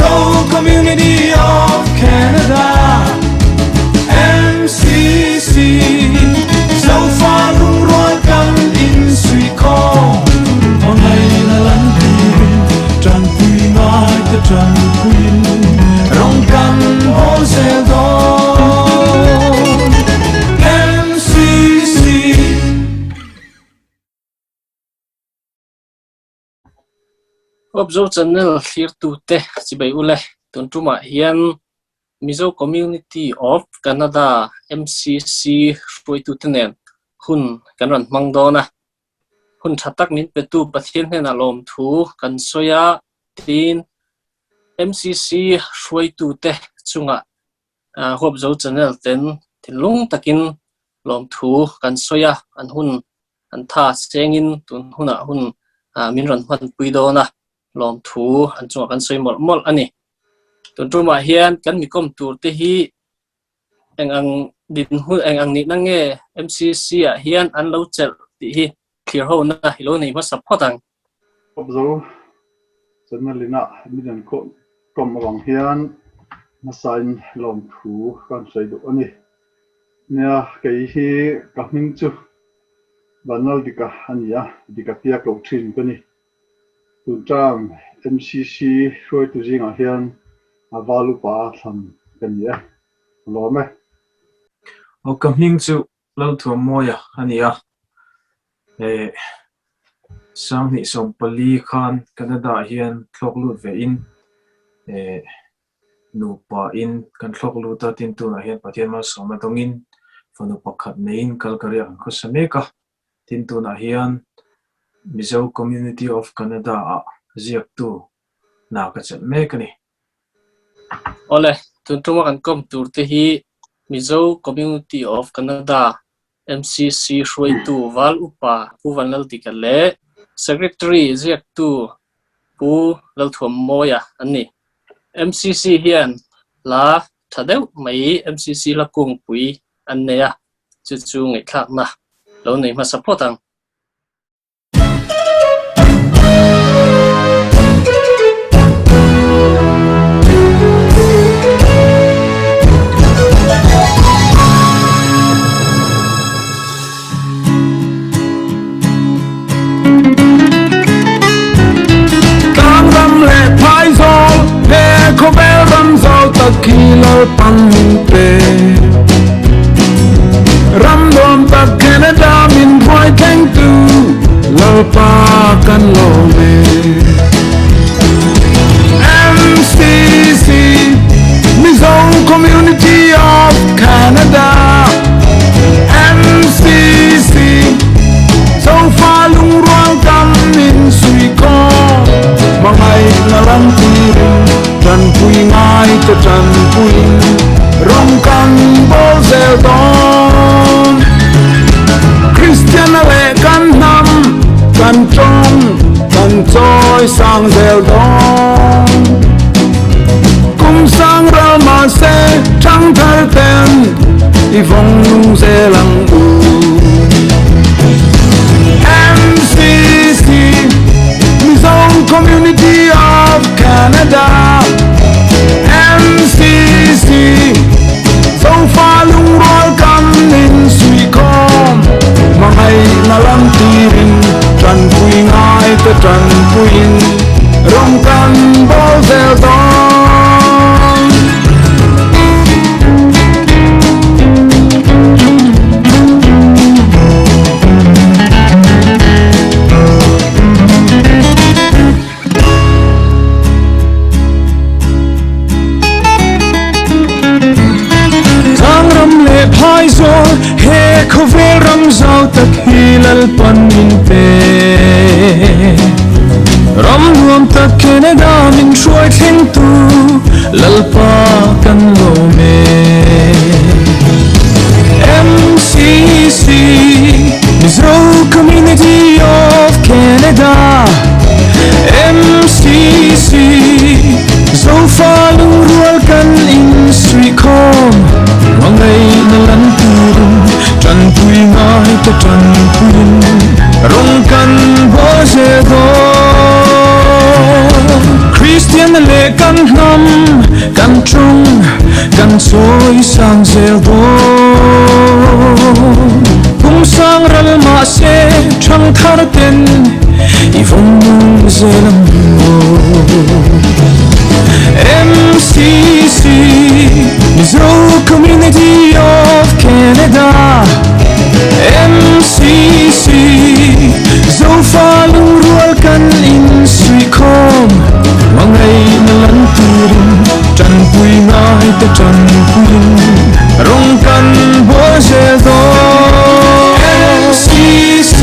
Mizo Community of Canada, MCC, dẫu pha lung roa căng in suy co, hôm nay là lăn tiền, tràn quy ngài ta tràn quyên, rong căng hô xe đó, MCC. Obzo channel clear tu te chibai ule tun tuma hian Mizo Community of Canada MCC roi tu tenen hun kan ran mangdona hun thatak min petu pathian hena lom thu kan soya tin MCC roi tu te chunga obzo channel ten thilung takin lom thu kan soya an hun an tha chengin tun huna hun min ran man puidona lom thu an chunga kan soi mol mol ani tun tuma hian kan mi kom tur te hi ang din hu ang ni nange MCC a hian an lo chel ti hi clear ho na hilo nei ma support ang obzo chanalina midan ko kom awang hian na sign lom thu kan sei do ani nia kei hi ka hming chu banal dika ania dika pia ko thin kani tu tang MCC roi tu jinga hian avalu pa tham kania lome o kamhing chu lo thu moya ania sang ni som pali khan Canada hian thlok lut ve in nu pa in kan thlok lut ta tin tu na hian pathian ma som atongin phonu pakhat nein kalkaria ko sameka tin tu na hian Mizo Community of Canada a ziak tu na ka chat mekani ole tun tuma kan kom tur te hi Mizo Community of Canada MCC roi tu wal upa pu vanal tikale secretary ziak tu pu lal thom moya ani MCC hian la thadeu mai MCC la kung pui anneya chu chu ngai thak na lo nei ma support ang Ko bel ram zau ta kilo pang pe ram dom ta Canada min boy thank tu lo pa kan lo me MCC Mizo Community of Canada MCC so far lung ruang kam min sui ko mangai na ram tiring trần pui ngai cho trần pui rong căng bó gieo đón Christian lệ căn năm căn trong căn trôi sang gieo đón cùng sang ra mà xe trắng thơ tên đi vòng lung dê lăng u MCC Mizo Community of Canada MCC so far lung roy kam nin sui kom mangai na lam tirin tran pui ngai te tran puin rong kan bo zel don hai zo he ko ve ram zau tak hilal pan min pe ram nuam tak Canada min shuai theng tu lal pa kan lo me MCC Mizo Community of Canada MCC so far lung rual kan in sui kom mangai na lan turun trần pui ngai ta trần puin rong kan bo se do Christian กันนำกันจงกันสวยสร้างเซลโดพุ่งสร้างรัลมาเซช่างทาร์เต็นอีฟงมุงเซลัมโม MCC Mizo Community of Canada MCC Zo falung rual kan in suikom Mangai nalan turin Chan pui ngai te chan pui Rong kan boze do MCC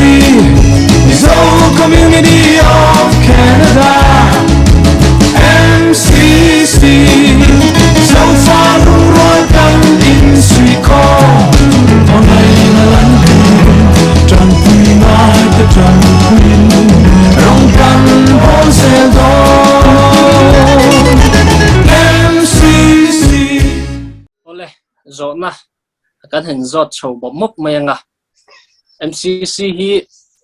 Mizo Community of Canada MCC Zo falung rual kan in suikom Mangai nalan turin Chan pui ngai te chan pui Rong kan boze do MCC ole zo na kan hen zot chho bo mok mayanga MCC hi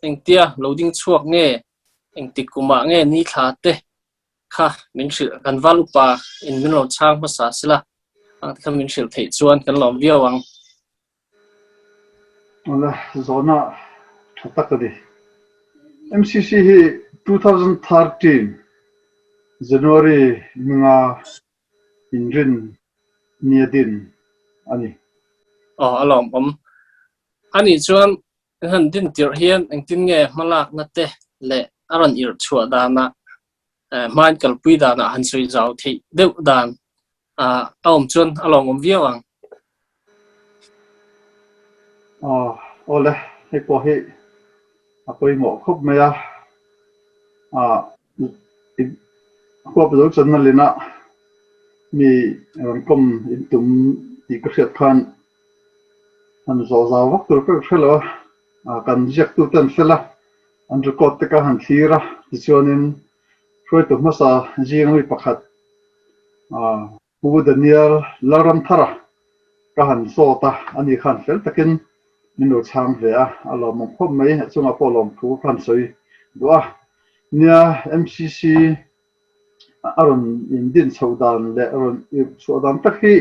engtia loading chuak nge engtikuma nge ni tha te kha minshil kan valupa in minlo chang masa sila ang kha minshil thei chuan kan lom viawang Ola zona thatakadi MCC hi 2013 January nga inrin niadin ani alom ani chuan han din tir hian engtin nge malak na te le aron ir chua dana man kal pui dana han sui zau thei deuh dan aom chuan along viawang ole he ko he apoi mo khop maya ko bu chen na lena mi kom in tum ti ka khet khan an zo za wak tur ka khelo kan jek tu tan fela an record te ka han thira ti chonin hroi tu masa jing mi pakhat bu daniel laram thara ka han so ta ani khan fel takin minu chang ve alo mong khom mai chunga polom thu khan soi dua nia MCC aron indin chodan le aron chodan takhi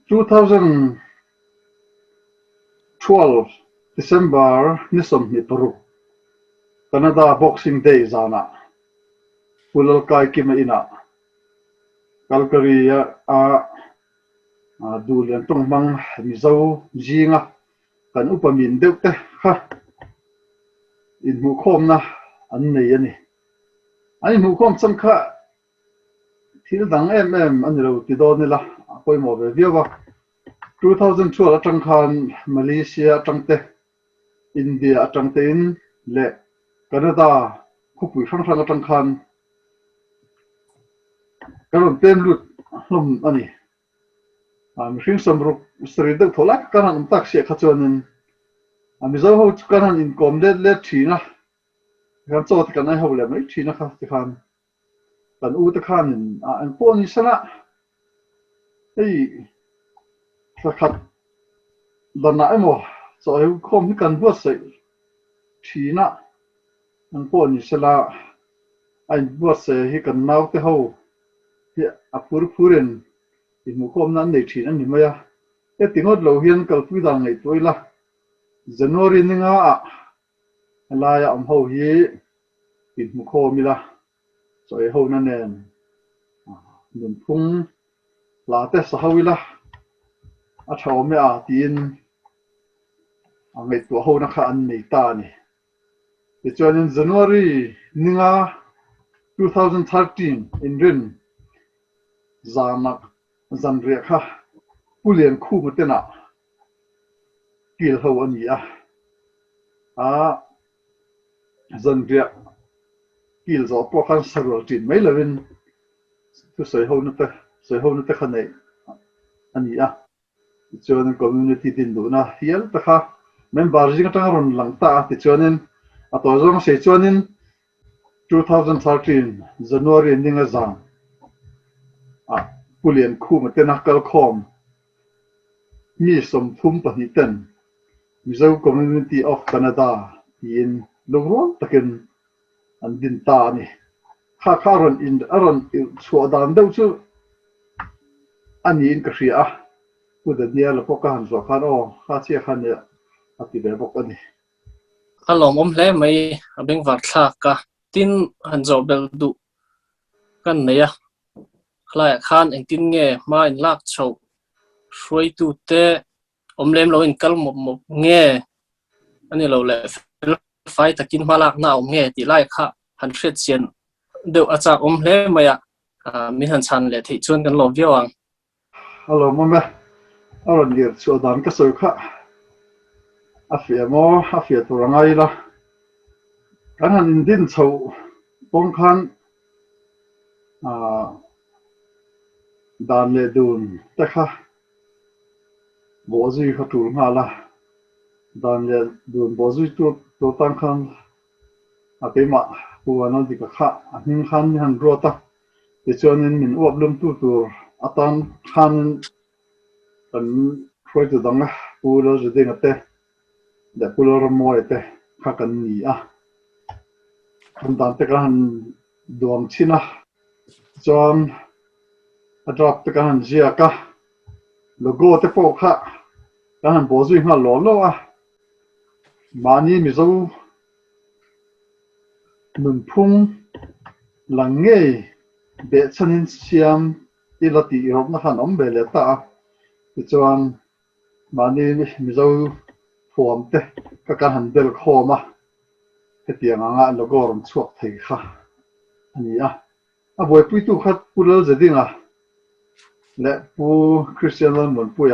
2012 December nisom ni paru Canada Boxing Day zana pulal kai kima ina Calgary dulian tong mang mizo jinga kan upamin deute kha in mu khom na an nei ani ani mu khom cham kha thil dang em ani ro ti do ni la koi mo ve viawa 2012 atang khan Malaysia atangte India atangte in le Canada khupui sang sang atang khan karon tem lut hlom ani mihring samruk sri deuh tholak karan tak sia khachuanin mizo ho karan in kom le thina kan chot kan ai ho le mai thina kha ti khan kan u ta khan an pon sana ei khat dana emo so ai khom ni kan buat sai thina an pon sala ai buat sai hi kan nau te ho hi apur puren in mu khom nan nei thin ani maya e tingot lo hian kal pui dang ngai toila January ninga alaya ho hi in mu khomila so e ho na nen nin phung la te sa hawila a thaw me tin ngai to ho na kha an nei ta ni ti chuan in January ninga 2013 in rin zanak zanria kha pulian khu mutena kil ho ani zanria kil zo po khan sarol tin mai lovin tu sei ho na ta khanai ani chuan community tin du na hial ta kha member jing tang ron lang ta ti chuanin a to zong sei chuanin 2013 January ninga zang pulian khu mutena kal khom mi som phum pahiten Mizo Community of Canada in longron takin an din ta ni ข้ารันอินชัวดานเดาชูอันนี้อินกระเสียพูดเดียวแล้วพวกกันสวดขันข้าเชี่ยขันเนี่ยอธิบายบอกกันนี่อารมณ์เลยไม่เป็นวัดลากะตินหันจบเบลดูกันเนี่ยคล้ายขันเองตินเงี้ยมาอินลากโชว์ช่วยตูเตะเล่มเราอินกัลหมบเงี้ยอันนี้เราเลยไฟตะกินมาลากหน้าเงี้ยตีไล่ค่ะหันเสียเชียนเดี๋ยวอาจารย์เล่มไม่มีหันชันเลยที่ชวนกันหลบเยอะอารมณ์มันไหมอารมณ์เดือดชัวดานก็สวยค่ะอาเฟียตัวไงล่ะกันหันดินเฉาปงคันดานเลดูนแต่ค่ะบัวจุยเขาถูกมาละดานเลดูนบัวจุยตัวตั้งคันเป็นมาบัวนั่นดีกับค่ะหิ้งคันหันรัวตาแต่ชวนนั้นมินอวบลุ่มตัวตันคันเป็นช่วยตัวดังนะบัวเราจะได้กันเตะเดี๋ยวบัวเราโมยเตะข้ากันนี่คนตามเตะกันดวงชินะจอนดรอปเตะกันเจียกะโลโก้เตะโปกค่ะกันบัวจุยมาหล่อล้อมานี่มิซูนุ่นพุ่งหลังเงยเบะชันินเชียมอีลตีรบนะครับน้องเบลเลต้าจวนมานี่มิซูฟอร์มเตะก็การหันเบลโคมาเตียงงานแล้วก็รำสวดเถค่ะอันนี้บวยปุยตุขัดปูเลจะดิ้งและปูคริสเตียนเหมือนปุย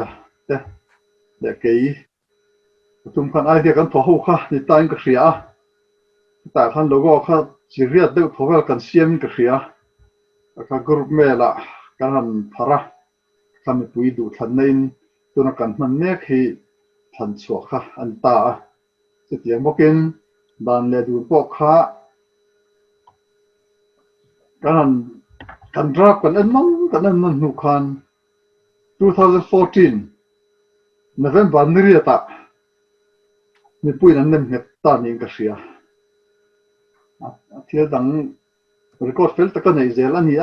และเกย์ตุ้มขันไอเดียกันทอหูค่ะนี่ตายก็เสียแต่ขันแล้วก็ค่ะจีเรียดเดือดทว่ากันเสียมก็เสียก็กรุ๊ปเมล่ะกันพาระทำให้ปุยดูทันในตัวนักการมันเนี่ยคือทันสวดค่ะอันตาจะเตียงบอกกินดานเลดูพวกค่ะกันรับกันนั่นหนุคัน2014 November นี่เรียตะมีปุ้ยนั้นเนี่ยเหตุตานี่ก็เสียที่ดังรีคอร์ดเฟลต์กันในเซลนี่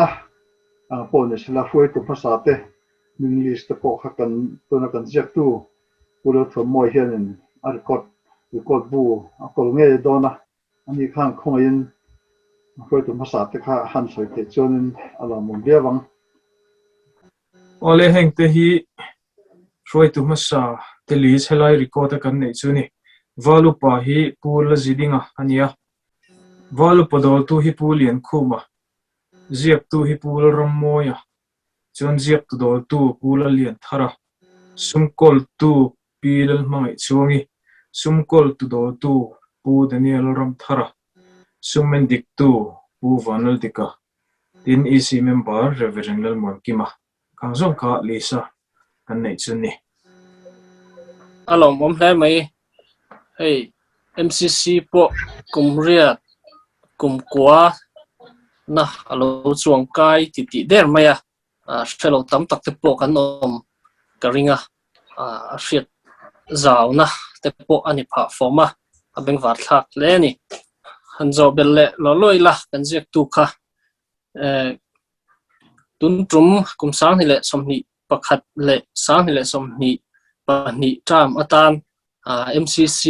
พอเนี่ยสลาฟวยตัวภาษาเตมิงลิสต์พวกกันตัวนักการเจ็บตัวผู้เลือดถั่วมวยเฮียนรีคอร์ดบูก็เงี้ยโดนอันนี้ข้างคงยินคุยถึงภาษาที่ข้าหันสวยเตจนอะไรมุมเดียวังโอเลแห่งเตฮีช่วยตุมสาเตลีสเฮลัยรีคอร์ดกันในจุนี่วาลุปะฮีปูลจิดิงอันนี้วาลุปะดอตุฮีปูเลียนคูมาเจียบตุฮีปูลรำมอยจนเจียบตุดอตุปูลเลียนทาระสุมกอลตุปีลมังไอช่วงนี้สุมกอลตุดอตุปูเดนียลรำทาระสุมเมนดิกตุปูวานลดิกาดินอีซีเมมเบอร์เรเวเรนลมอนกิมาขังส่งข้าลิซ่ากันในจุดนี้อารมณ์ได้ไหมเฮ้ย MCC พวกกลุ่มเรียกกลุ่มกัวนะเราช่วงใกล้ติดเดิมไหมเชลล์ตั้มตักเตปกันกริงเสียจาวนะเตปอันนี้ผ่าฟอร์มาเป็นวัดหลักเลยนี่ฮันจอบเบลเล่ลอยละกันเจ็บตุค่ะตุนตรุมกุมสางนี่แหละสมนิประคัดเละสางนี่แหละสมนิปนิจามอาตานMCC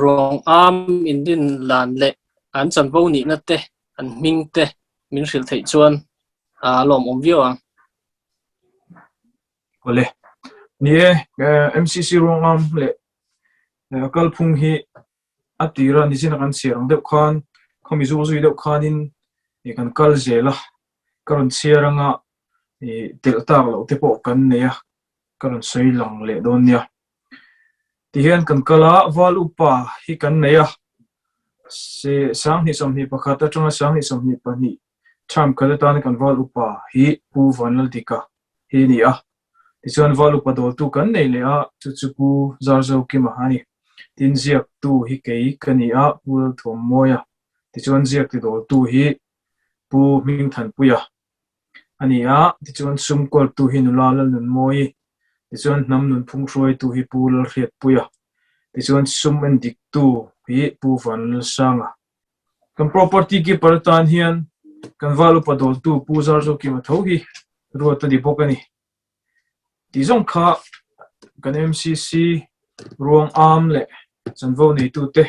รองอาร์มอินดินลานเละอันจันโบนี่นั่นเตอันมิงเตมิงสิลไทจวนลมวิวโอเลนี่MCC รองอาร์มเละกัลพุงฮีอัติรานิจินักันเสียงเด็กขานเขามีจู่ๆเด็กขานินนี่กันกัลเจล่ะกันเสียงเติลตากเราเตปอกันเนี่ยกันสวยหลังเละโดนเนี่ยที่เห็นกันกะลาวาลุปะฮิกันเนี่ยเสสังหิสมหิปะขัดจังสังหิสมหิปะนี่ชามกันตานกันวาลุปะฮิปูวันลดิกาฮินี่ที่ส่วนวาลุปะโดตุกันเนี่ยเลยจุปูซาร์โซกิมาฮานี่ทินเจียกตูฮิเกย์กันนี่ปูถั่วมอยที่ส่วนเจียกที่โดตูฮิปูมิงทันปุยอันนี้ที่ส่วนซุมกอลตูฮินุลาลนุนมอยที่ส่วนน้ำนุนพุ่งช่วยตูฮิปูลเรียดปุยที่ส่วนซุมเอนดิกตูฮิปูฟันลสัง kan property ki partan hian kan valu padol tu puzar zo ki matho hi ruat di pokani ti zong kha kan MCC ruang am le sanvo nei tu te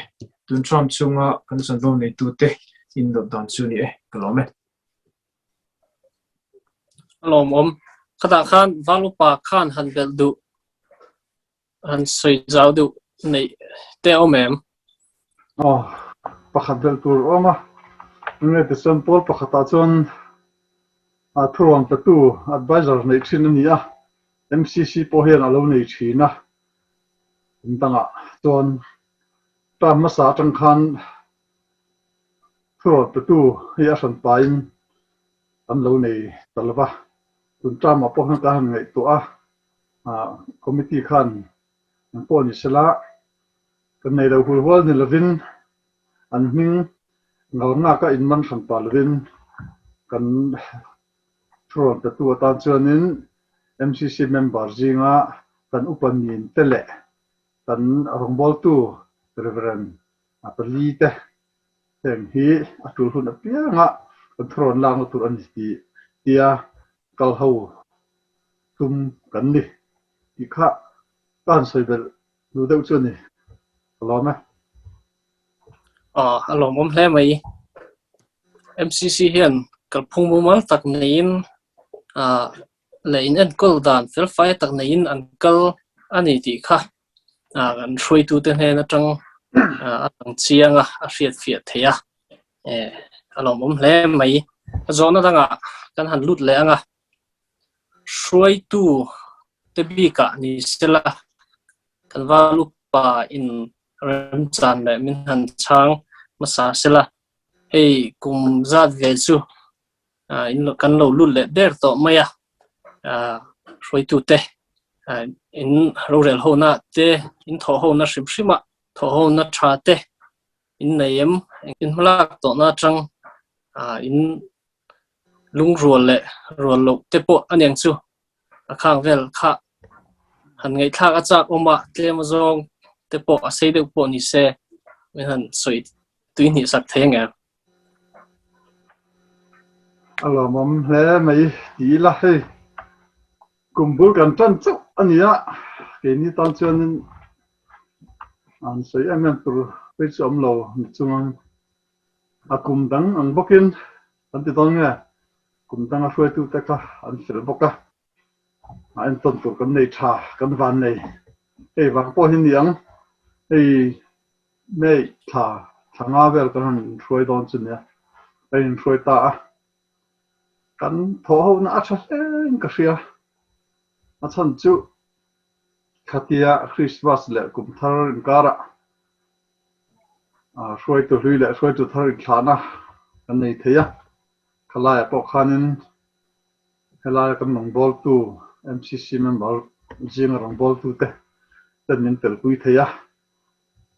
tun tram chunga kan sanvo nei tu te in do dan chu ni e kalome lom om khata khan valu pa khan han bel du han soi zau du nei te omem pakhat bel tur oma nge te san pol pakhata chon a thuang ta tu advisor nei thin ani a MCC po hian alo nei thina intanga chon ta masa tang khan thuang ta tu hi a san pain an lo nei talwa tun ta ma po han ka han ngai to a committee khan an po ni sela kan nei lo hul hol ni lovin an hming ngal nga ka in man san pa lovin kan thuang ta tu ta chuanin MCC member jinga kan upanin tele kan rongbol tu reverend apali te teng hi atul hun apia nga thron lang tur an ti tia kal ho tum kan ni ti kha kan soi bel lu deu chu ni lo ma alom om hle mai MCC hian kal phung bu mal tak nein lein en kol dan fel fai tak nein an kal ani ti kha an throi tu te hne na tang ang chianga a riat fiat theya alom om hle mai zona danga kan han lut le anga throi tu te bi ka ni sela kan valu pa in rem chan le min han chang masa sela hey kum zat ve chu in kan lo lut le der to maya throi tu te in rurel ho na te in tho ho na shim shima tho ho na tha te in nayem in malak to na chang in lung rual le rual lo te po anyang chu akhang vel kha han ngai thak achak oma tlem zong te po asei de po ni se me han soi tui ni sak thenga alo mom hle mai ti la he kumbul kan tan chu ania ke ni tan chuanin an sei amen tur pe chom lo chungang akum dang ang bokin an ti dong nga kum dang a hruai tu ta ka an fel boka an ton tur kan nei tha kan van nei ei wang po hin yang ei nei tha thanga vel kan hruai don chu ne ei hruai ta kan tho ho na a tha in ka ria a chan chu khatia Christmas le kum thar in kara hruai tu hlui le hruai tu thar in thana kan nei theya khalaya po khanin helai kan nong bol tu MCC member jing rong bol tu te ten min tel pui theya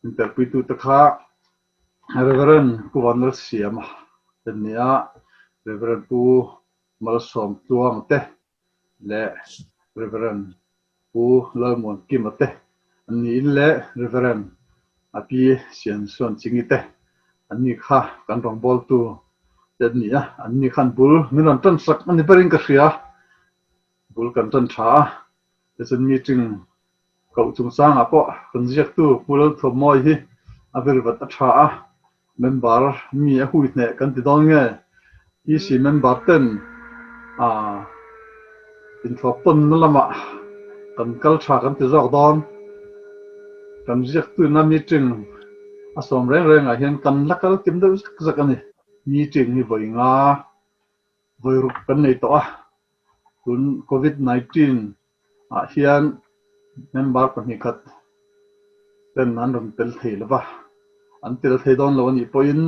min tel pui tu ta kha reverend kuwanal siama ten nia reverend pu mal som tuang te le reverend pu lamon kimate ani le reverend api sian son chingite ani kha kan rong bol tu ten nia ani khan bul min an tan sak ani berin ka ria bul kan tan tha there's meeting cậu chung sang apo kan jiak tu pul thomoi hi aver vat tha member mi a hui ne kan ti dong nge hi si member ten in thopon lama kan kal tha kan ti jok don kan jiak tu na meeting asom reng reng a hian kan lakal tim do zak ani meeting ni voi nga voi rup kan nei to tun COVID-19 hian member pahnih khat ten an ron tel thei lova an tel thei don lo ni poin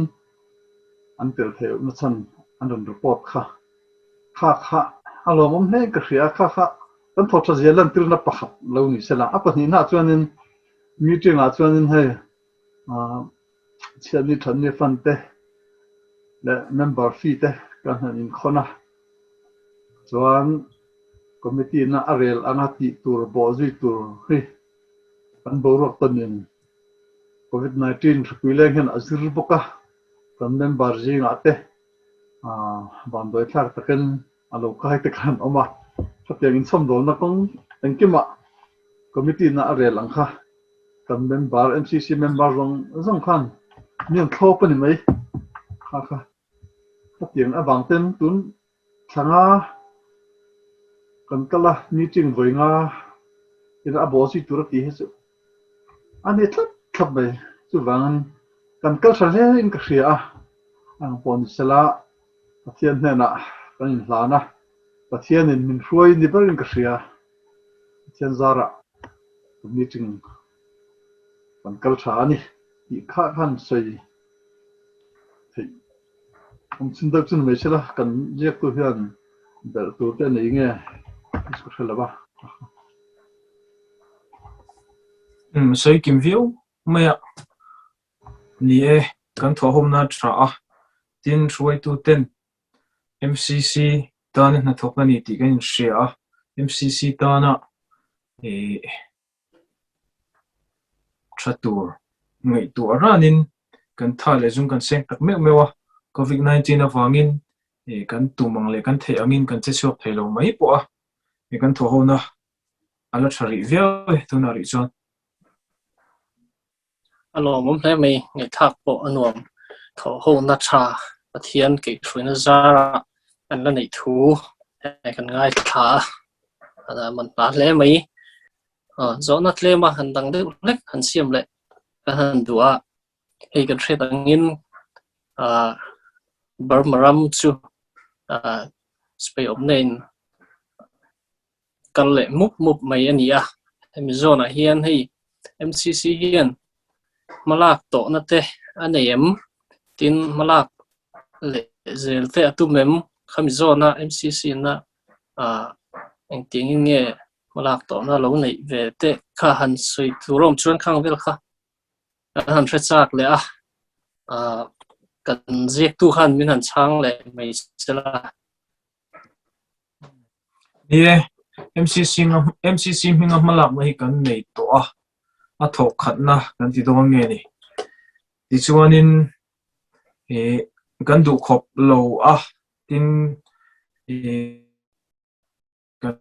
an tel thei na chan an ron report kha alo mom ne ka ria kha kan thot cha zelan tir na pakhat lo ni sela apahni na chuanin meeting a chuanin he chiani than ni fan te le member fee te kan hanin khona chuan committee na arel anati tur bozi tur hi kan borok tanin COVID-19 thkuileng hen azir boka kan member jing ate ban doi thar taken alo kai te kan oma thatiang in som dol na kong engkima committee na arel ang kha kan member MCC member rong khan niang thok pani mai kha thatiang abang ten tun thanga kan kala meeting voinga ina abosi turati hesu ane thap mai chu wangan kan kal thale in ka hria ang pon sela pathian hna kan in hlana pathian in min hruai ni berin ka hria pathian zara meeting kan kal tha ani I kha khan sei thei sin dak chun mai sela kan jek tu hian bel tu te nei nge isku thela ba Sei kim view maya ni e kan tho hom na tra a tin ruai tu ten MCC tan na thok na ni ti kan share MCC tana e chatur ngai tu aranin kan tha le jung kan seng tak me mewa COVID-19 awangin e kan tumang le kan the angin kan che chok thelo mai po a e kan tho ho na ala thari via tu na ri chon alo mum hle mai ngai thak po anuam tho ho na cha pathian ke thruina zara an la nei thu kan ngai tha ada man pa hle mai zo na tle ma han dang de lek han siam le ka han dua hei kan thret angin barmaram chu spay of nain kan le mup mai ania Amazona hian hei MCC hian malak to na te anem tin malak le zel te atumem khamizona MCC na eng ting nge malak to na lo nei ve te kha han sui turom chuan khang vel kha han thachak le kan zek tu han min han chang le mai chela ye MCC minga malak mai kan nei to a thok khat na kan ti do nge ni ti chuanin e kan du khop lo tin e kan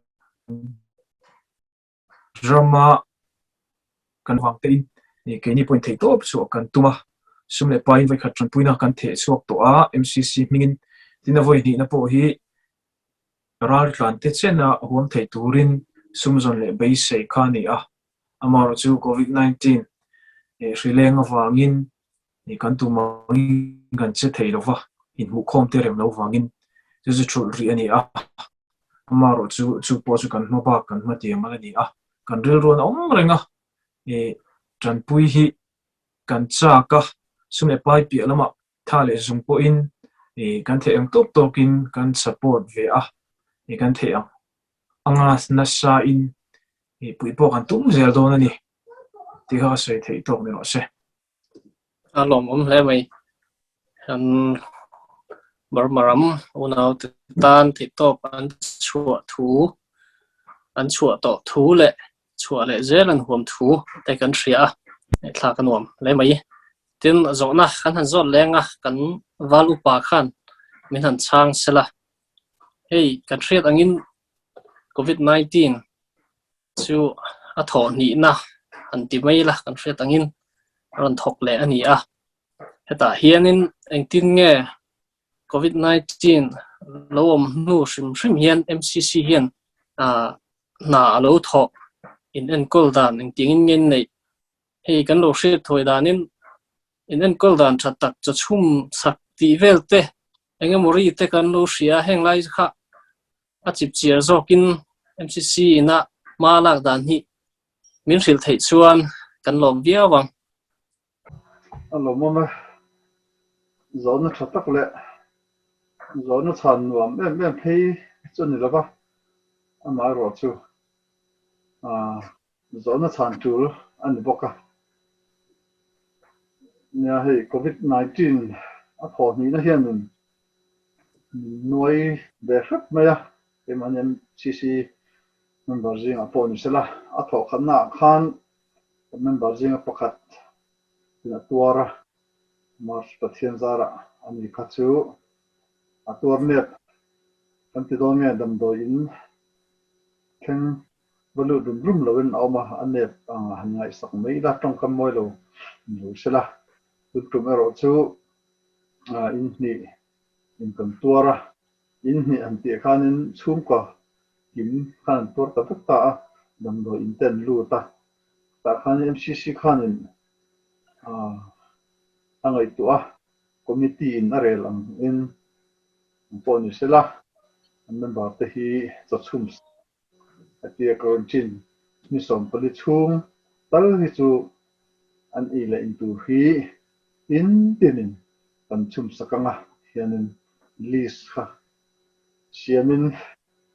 drama kan wang te ni ke ni point thei to so kan tuma sumle pain vai khat tran puina kan the chuak to MCC mingin tina voi ni na po hi ral tlan te chena huam thei turin sumzon le base khani amaro chu COVID-19 rileng awangin ni kan tuma kan che thei lova in mu khom te rem lo wangin chu chu ri ani amaro chu po chu kan ma ba kan ma ti ma ni kan ril ron renga tran pui hi kan cha ka sumle pai pi lama thale zum po in kan the ang top tokin kan support ve kan the anga na sa in pui po kan tum zel do na ni ti ha sei thei to me no se alom hle mai han barmaram unau tan thi top an chua to thu le chua le zel an huam thu te kan thria thla kan nuam le mai tin zona kan han zot lenga kan valu pa khan min han chang sela hei kan thriat angin COVID-19 chu a tho ni na an ti mai la kan thriat angin ron thok le ani heta hianin engtin nge COVID-19 lom nu shrim hian MCC hian na lo tho in en kol dan engting ngin nei hei kan lo hre thoi danin in en kol dan thatak cha chum sak ti velte engemori te kan lo hria heng lai kha a chip chiar zokin MCC na malak dan hi min hril thei chuan kan lom viawang alo mama zona thatak le zona chan nuam em phei chun ni lova ama ro chu zona chan tur an boka nya hei COVID-19 a tho ni na hian noi de khap maya emanem CC member jing a pon sela a tho khanna khan member jing a pakhat na tuara mar pathian zara อันนี้คัดชูตัวเนี่ยกันติดตัวเนี่ยดำโดยอินแข่งบรรลุดุมรุ่มเราเป็นเอามาอันเนี่ยหันไงสักไม่ได้ต้องคำมวยเราอยู่ใช่ละดุมรุ่มเราชูอินนี่อินกันตัวละอินนี่อันที่ข้านินชุ่มกว่ากินข้านตัวตัดตาดำโดยอินเทนลูตาแต่ข้านิน MCC ข้านินอันไงตัวคอมมิตี้อินอะไรหลังอินปนอยู่ใช่ละอันนั้นบอกแต่ที่จะชุ่มที่กรณีมีสมผลิตชุ่มตลอดจู่อันอีเลอินตัวที่อินดินินกันชุ่มสักงะเฮียนินลิสค่ะเชียมิน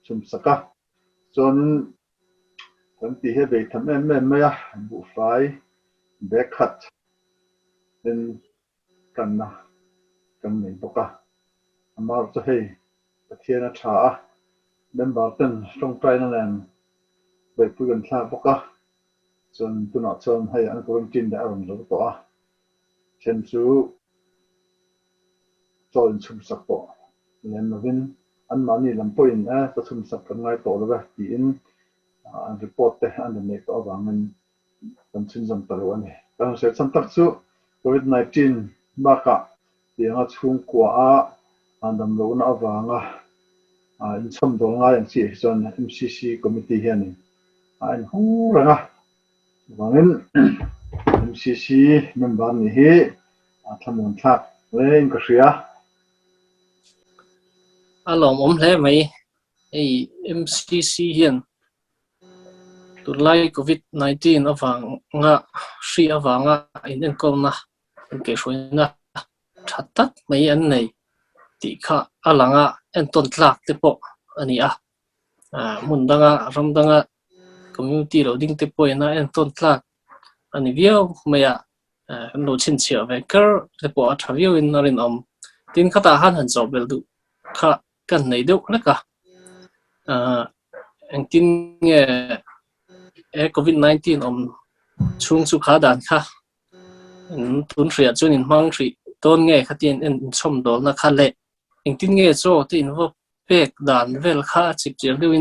ชุ่มสักจนกันที่ให้ไปทำแม่ไม่บุฟายแบกขัดเป็นกันนะกันไม่ปกะอามาจะให้ประเทศนัชชาเดินบาร์ตันตรงใจนั่นเองไปพูดกันท่าปกะจนตุนอชนให้อันกวนจินได้อารมณ์รู้ตัวเช่นชูจนชุ่มสักปอเรียนมาวินอันมันนี่ลำพูนจะชุ่มสักกันไงตัวเลยตีอินอันรีพอร์ตเตอันเดมิกตัวบางมันกันชินจำตลอดนี่การเสร็จสันตักชูCOVID-19 บ้ากะเดี๋ยวช่วงกว่าอันดำรงน่าฟังอินชมดวงง่ายอย่างที่จน MCC Committee เฮียนี่อันหูระนะว่างั้น MCC มันบ้านนี้เฮทำงานทักเล่นก็เสียอารมณ์เลยไหมไอ้ MCC เฮียนตัวไล่โควิด-19ฟังงะชีฟังงะอินเอ็นก็นะเป็นเกช่วยนะชัดตัดไม่อันไหนที่ข้าอลังอ่ะเอ็นต้นหลักเตปออันนี้มุนดังรำดังคอมมูนิตี้เราดิ้งเตปอนะเอ็นต้นหลักอันนี้เวียวไม่โน้ชินเชียวเวกเกอร์เตปอทวีอินนารินตินข้าตาหันจอบเบลดูข้ากันไหนเดียวนะกะอันตินโควิด-19ช่วงสุขาดานค่ะตุนเสียจนอินมังสีต้นเงี้ยขัดยินชมโดนนักขัดเละอิงตินเงี้ยโซ่ที่อินว่าเป็กดานเวลค่าจิบเจียร์ด้วย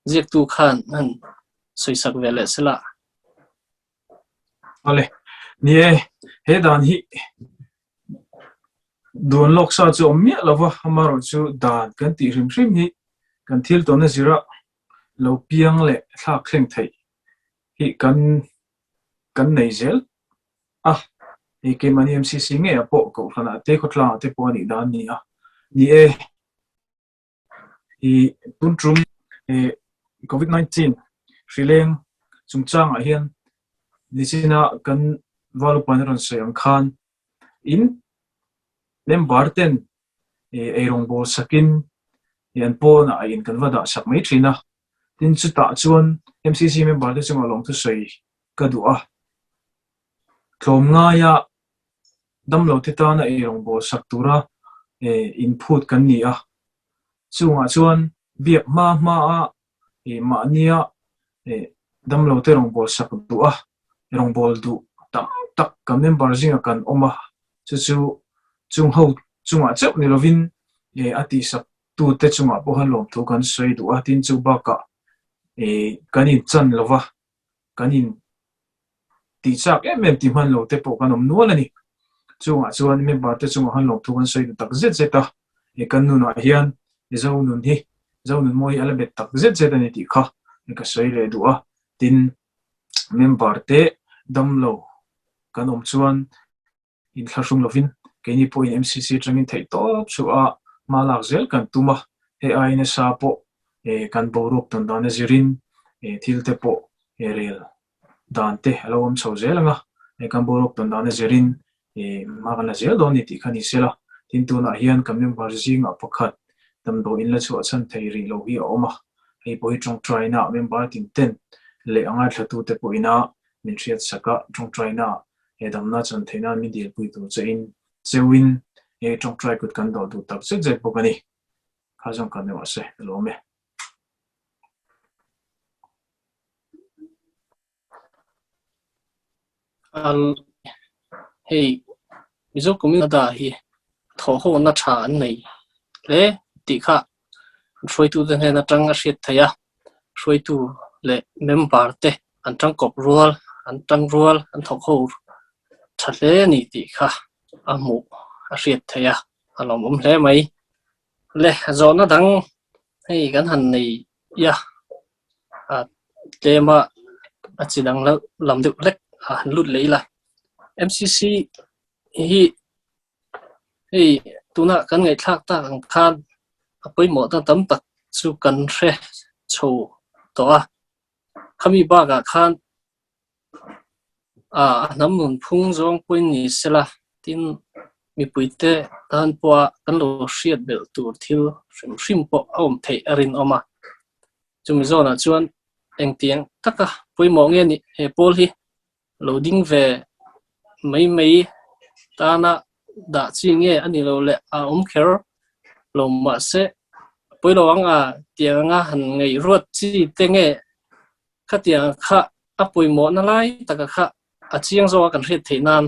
เรียกตูขันนั่นสวยสักเวลสิละเอาเลยนี่เฮดานฮีโดนล็อกซาจูมีอะไรวะฮามารุจูดานกันตีริมฮีกันทิลตัวนั้นสิระเราเพียงเละทักเข่งไทยฮีกันไหนเซลอีกมัน MCC เงี้ยพอก็ขนาดเทคลาเทปวันนี้ด้านนี้นี่ตุนทรุมCOVID-19 สิเลงจุงจ้างเฮียนนี่สินะกันวาลุปันรันเสียงคันอินเล่มบาร์เทนรงบอลสกินยันปอนอินกันว่าด่าสักไม่ทีนะทินสุดท้ายชวน MCC เมมบาร์เทนจึงมาลงทุนใส่กระดูกคลมง่ายดำเราที่ตานะรงบอลสักตัวอินพุตกันนี่ชวนเบียบมาเนี่ยดำเราที่รงบอลสักตัวรงบอลดูตักกันเมมบาร์จิงกันออกมาจุงเจ้านี่เราวินอติสักตัวเตจุงพอหันลงทุกันสวยดูตินจูบักกันอินจันเราวะกันอินตีจากเมมติมันเราเตปกันอมนัวเลยนี่ชวนเมมบาร์เตจุงหันลงทุกันสวยดูตักเจ็ดกันนู่นเฮียนเจ้านุ่นมวยอะไรเบ็ดตักเจ็ดนี่ตีค่ะนี่ก็สวยเลยดูตินเมมบาร์เตดำเรากันชวนอินทารุงเราวินแค่นี้พอ MCC จังอินไทยท็อปชัวมาลักเซลกันตุมาAI เนี่ยซาโปกันบอรุกตันดานเซรินทิลเตโปเรลดานเตเราอมชาวเซลงกันบอรุกตันดานเซรินมากันเซลดอนิติคันิเซลทินตัวน่ะเฮียนกันเมมบาร์จิงอภักดำโดอินละชัวชันไทยรีโลฮีออกมาให้พอจงทรายน่ะเมมบาร์ตินเต็นเลอังอาร์ตูเตโปอินามินเชียตสักจงทรายน่ะดำน่าจันไทยน่ะมีเดียปุยตัวเจนเซวินจงทรายกุดกันดูตับเจ็ดพวกนี้ข้าจงกันเนวะเซ่ลมเฮ้ยมิโซกุมินาดาฮี thọ ho na tha an nei le ti kha roi tu den na tang a hriat thaya roi tu le member te an tang kop rual an tang rual an thok ho tha le ni ti kha amu a hriat thaya alom hle mai le zona dang hei kan han nei ya a tema a chidang lam deuh lek a han lut leila MCC hi hei tuna kan ngai thak ta ang khan apoi mo ta tam tak chu kan hre chho to a khami ba ga khan a nam nun phung zong pui ni sela tin mi puite tan po kan lo hriat bel tur thil hrim po om thei arin oma chumi zona chuan eng tiang taka pui mo nge ni he pol hi loading ve mai ta na da chi nge ani lo le a kher lo ma se poi lo anga tianga han ngei ruat chi te nge kha tiang kha a pui mo na lai taka kha a chiang zo kan hret theinan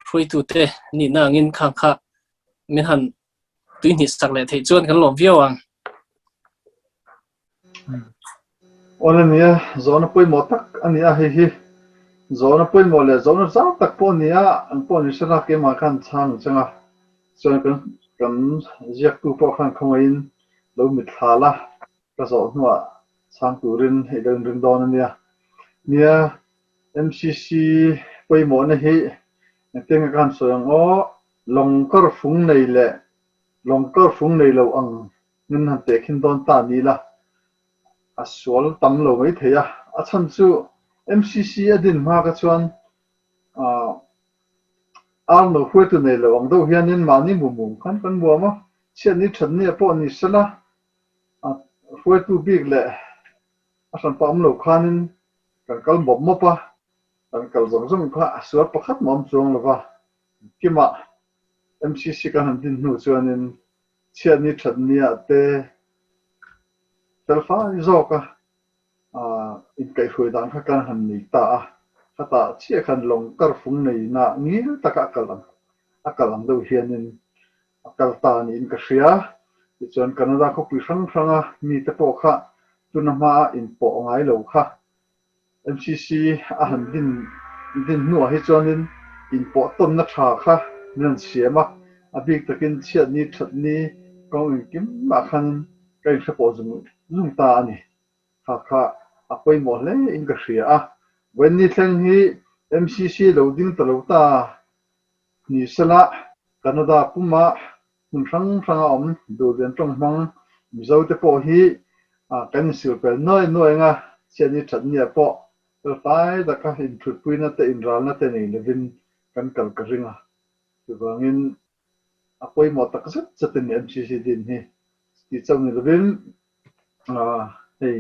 roi tu te ni na ngin khang kha min han tui ni sak le thei chuan kan lom viawang ona nia zona poi mo tak ania hi zona poi mo le zona za tak po nia an po ni sala ke ma kan chang changa chuan kan ziak tu po khan khoin lo mit thala ka zo nuwa chang turin he dang ring don nia MCC poi mo na hi teng kan soyang o longkar phung nei lo ang nin han te khin don ta ni la aswal tam lo mai theya a chan chu MCC adin ma ka chuan al no hwe tu nei lo ang do hianin mani mum kan bo ma chen ni than ni po ni sala hwe tu big le a san pam lo khanin kan kal bom ma pa kan kal zong kha aswal pakhat mom chong lo wa kima MCC kan han din nu chuanin chen ni than ni ate telfa zoka in kai hui dan kha kan han ni ta khata chia khan long kar phung nei na ngi taka akalang do hianin akal ta ni in ka hria ti chuan Canada ko pi hrang mi te po kha tuna ma in po ngai lo kha MCC a han din nu hi chuanin in po ton na tha kha nan siama a big takin chia ni that ni ko in kim ma khan kai se po zum ta ani kha apoi mo le in ka hria a when ni thleng hi MCC loading ta lo ta ni sala Canada puma mun sang om do den tong mang mizo te po hi kan sil pel noi nga chen ni that ni po pel pai da ka in thut puina te in ral na te nei levin kan kal ka ringa chuwangin apoi mo tak zat ni MCC din hi ti chang ni levin hei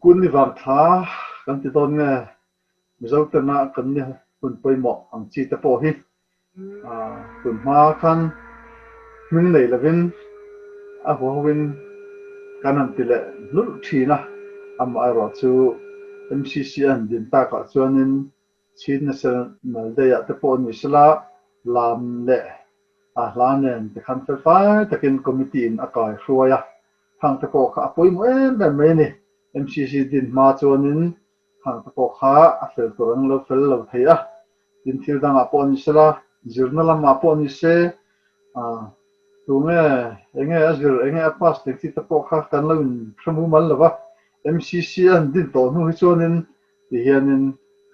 kun ni war tha kan ti don nge mizo te na kan ni kun poi mo ang chi te po hi kun ma khan min nei levin a huawin kan an ti le lul thina am ai ro chu MCC an din ta ka chuanin chin na sel mal de ya te po ni sala lam le lanen te khan fe fa takin committee in akai hruaya hang te po kha poi mo me ni MCC din ma chuanin hang te po kha a fel turang lo fel lo theya din thil dang a po ni sala zirna lam a po ni se tunge enge azir enge pas te ti te po kha kan lo thramu mal lova MCC an din to nu hi chuanin ti hianin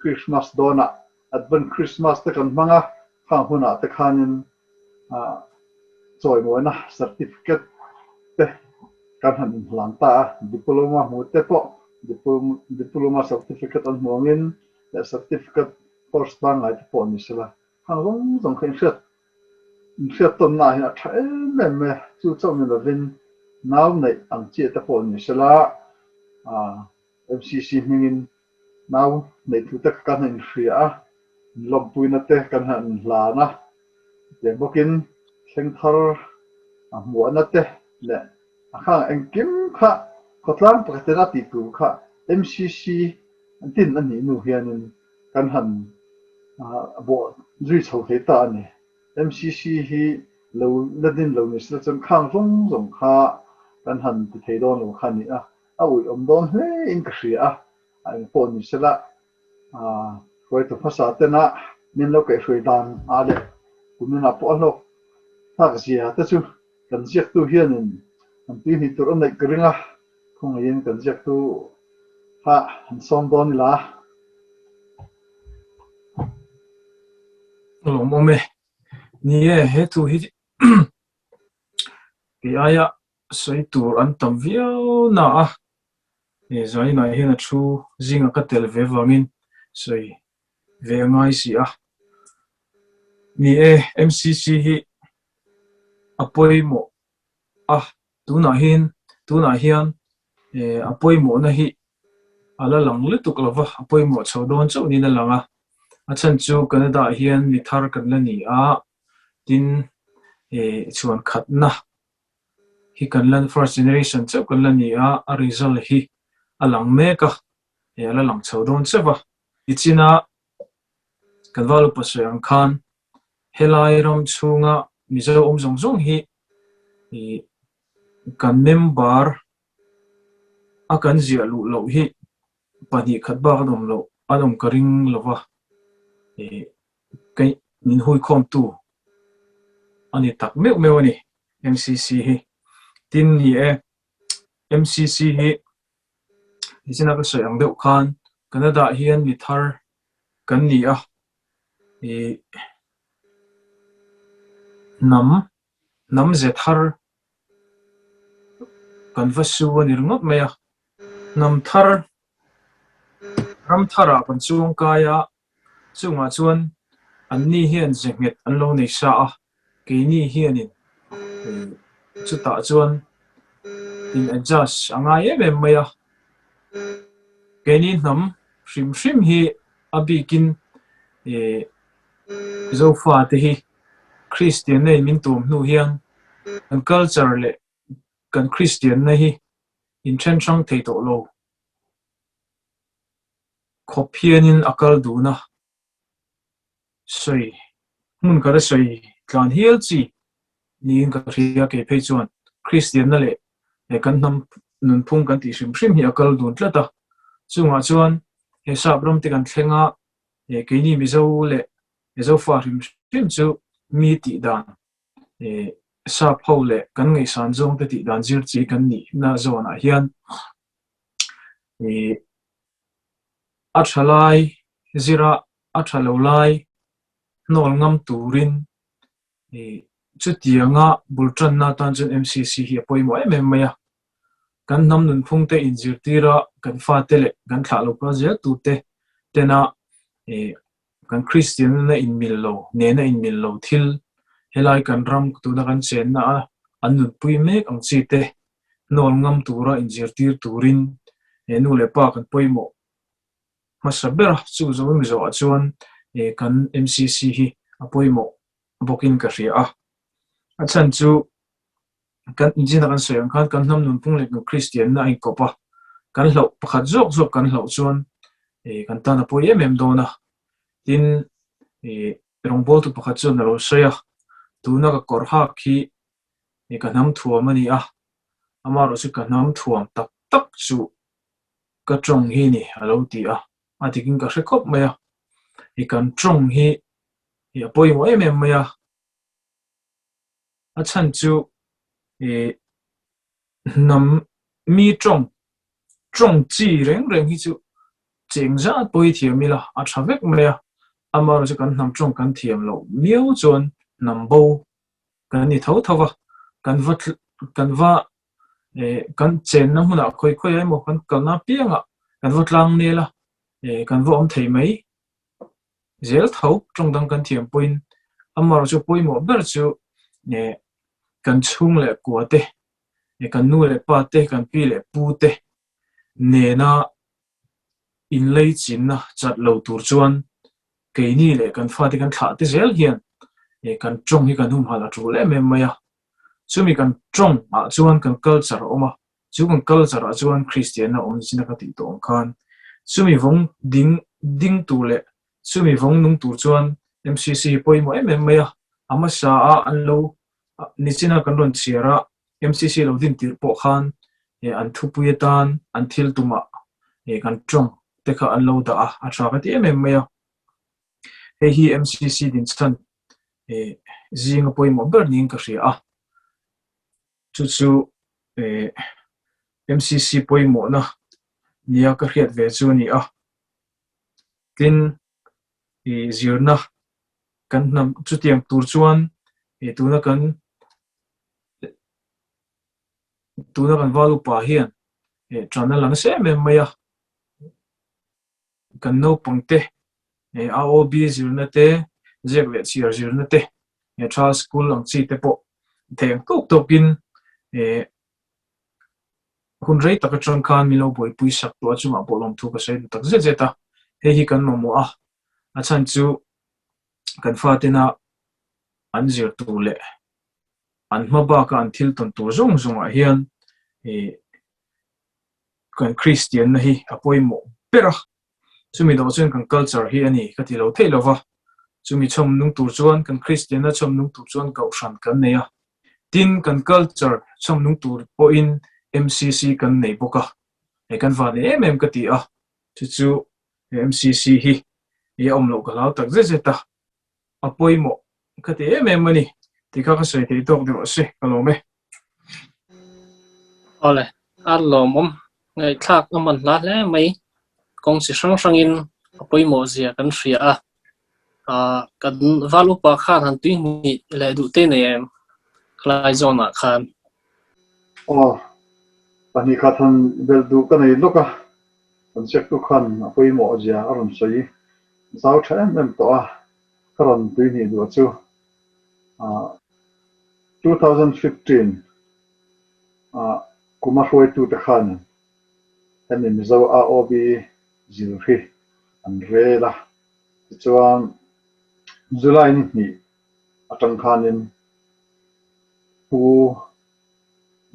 Christmas dona advan Christmas te kan manga khang huna te khanin choi mo na certificate te kan han hlang ta diploma mu te po diploma certificate an mongin le certificate course bang ai te po ni sala hang zong khen hriat ton na hi a tha me chu chau ni lovin naw nei ang chi te po ni sala MCC mingin naw nei thu te kan han hria lom puina te kan han la na ye bokin thleng thar mo na te le khang engkim kha khotlang pakatena ti tu kha MCC tin ani nu hianin kan han bo zui chho he ta ani MCC hi lâu lần đến lâu này sẽ chân khang rong rong kha kan han thì thấy đó lâu khan à ui đón hết in cái gì anh phone này sẽ là rồi tụi phát sát tên nên lâu cái suy đàn đấy cũng nên là bỏ lâu thắc gì thế chứ cần giết tu hiền anh tin thì tụi này cái riêng không ai yên cần giết tu anh xong đó là lo me ni he tu hi ki aya soi tur an tam viau na e zai na hi na chu zinga ka tel ve wangin soi ve ngai si ni MCC hi apoi mo tu na hian apoi mo na hi ala lang le tuk lova apoi mo chodon chu ni na langa achan chu Canada hian ni thar kan la ni tin chuan khat na hi kan lan first generation chu kan la ni a result hi alang me ka ala lang chodon chewa ichina kan walu pasang khan helai ram chunga mizo zong zong hi kan member akan zia lu lo hi pani khat ba dom lo adom karing lova kai nin hui khom tu ani tak me ani MCC hi tin ni MCC hi isina ka sayang deuh khan Canada hian ni thar kan ni nam ze thar kan vasu ani ringot me nam thar ram thara kan chung kaya chunga chuan an ni hian zenget an lo nei sa ke ni hian in chuta chuan in adjust anga em me ke ni nam shrim hi abikin zo fa te hi Christian nei min tum nu hian an culture le kan Christian na hi in chen chang thei to lo khopianin akal duna soi mun kara soi tlan hial chi ni in ka ria ke phei chuan Christian na le kan nam nun phung kan ti shrim hi akal dun tlata chunga chuan he sabram te kan thlenga ke ni mi zo le zo fa shrim chu mi ti dan sa phole kan ngai san zong te ti dan zir chi kan ni na zona hian athalai zira athalolai nol ngam turin chutianga bultran na tan chen MCC hi poimo maya kan nam nun phung te injir tira kan fa tele kan thla lo project tu te tena kan Christian na in mil lo ne na in mil lo thil helai kan ram tu na kan chen na anun pui mek ang chi te nol ngam tura injir tir turin nu le pa kan poimo masaber chu zo mi zo chuan kan MCC hi apoimo bokin ka ria achan chu kan injina kan soyang kan nam nun phung le no Christian na ai kopa kan hlo pakhat zok kan hlo chuan kan ta na poi dona tin rongbol tu pakhat chu na lo soya tu na ka kor ha khi kan nam thuam ani amaro chu kan nam thuam tak chu ka trong hi ni alo ti atikin ka hrekop maya kan trong hi apoi mo maya achan chu nam mi trong chi reng hi chu chengza poi thiamila athavek maya amaro chu kan nam trong kan thiam lo miau chon nambo kan ni thawa kan va kan chen na huna khoi ai mo kan kalna pianga kan votlang nela kan vo om thei mai zel thau trong dang kan thiam point amar chu poi mo ber chu kan chung le kwa te kan nu le pa te kan pi le pu te ne na in lei chin na chat lo tur chuan ke ni le kan fa te kan thla te zel hian kan trong hi kan hum hala thu le me maya chumi kan trong chuan kan culture oma chu kan culture chuan Christian na om china ka ti to khan chumi vong ding tu le chumi vong nung tur chuan MCC poi mo maya ama sa an lo nichina kan ron chiara MCC lo din tir po khan an thupuyetan an thil tuma kan trong teka an lo da a thaka ti maya hi MCC din chan zinga poimo berning ka ria chu MCC poimo na nia ka riat ve chu ni tin zirna kan nam chu tiang tur chuan tuna kan valu pa hian trana lang se maya kan no pangte AOB zirna te zegwe chiar zirna te tra school ang chi te po theng tok tokin hun rei taka tron khan milo boi pui sak to chuma bolom thu ka sei tak zeta hi kan momo a chan chu kan fatina an zir tu le an hmaba ka an thil ton tur zong zong a hian kan Christian na hi apoimo pera chumi do chen kan culture hi ani ka ti lo theilova chumi chom nung tur chuan kan Christian na chom nung tur chuan ka ushan kan neya tin kan culture chom nung tur po in MCC kan nei boka kan va ne ka ti chu MCC hi omlo ka law tak zeta apoimo ka ti mani ti ka sei ti tok de se kalome ole alomom ngai thak aman la le mai kong si sang in apoimo zia kan ria kan valu pa khan han ti ni le du te ne klai zona khan pani khathan bel du ka nei loka kan sek tu khan apoimo zia aron sei zau thaem to karon tu ni du chu 2015 kuma hoi tu ta khan ani mizo AOB zilhi an rela chuan July ni atang khanin pu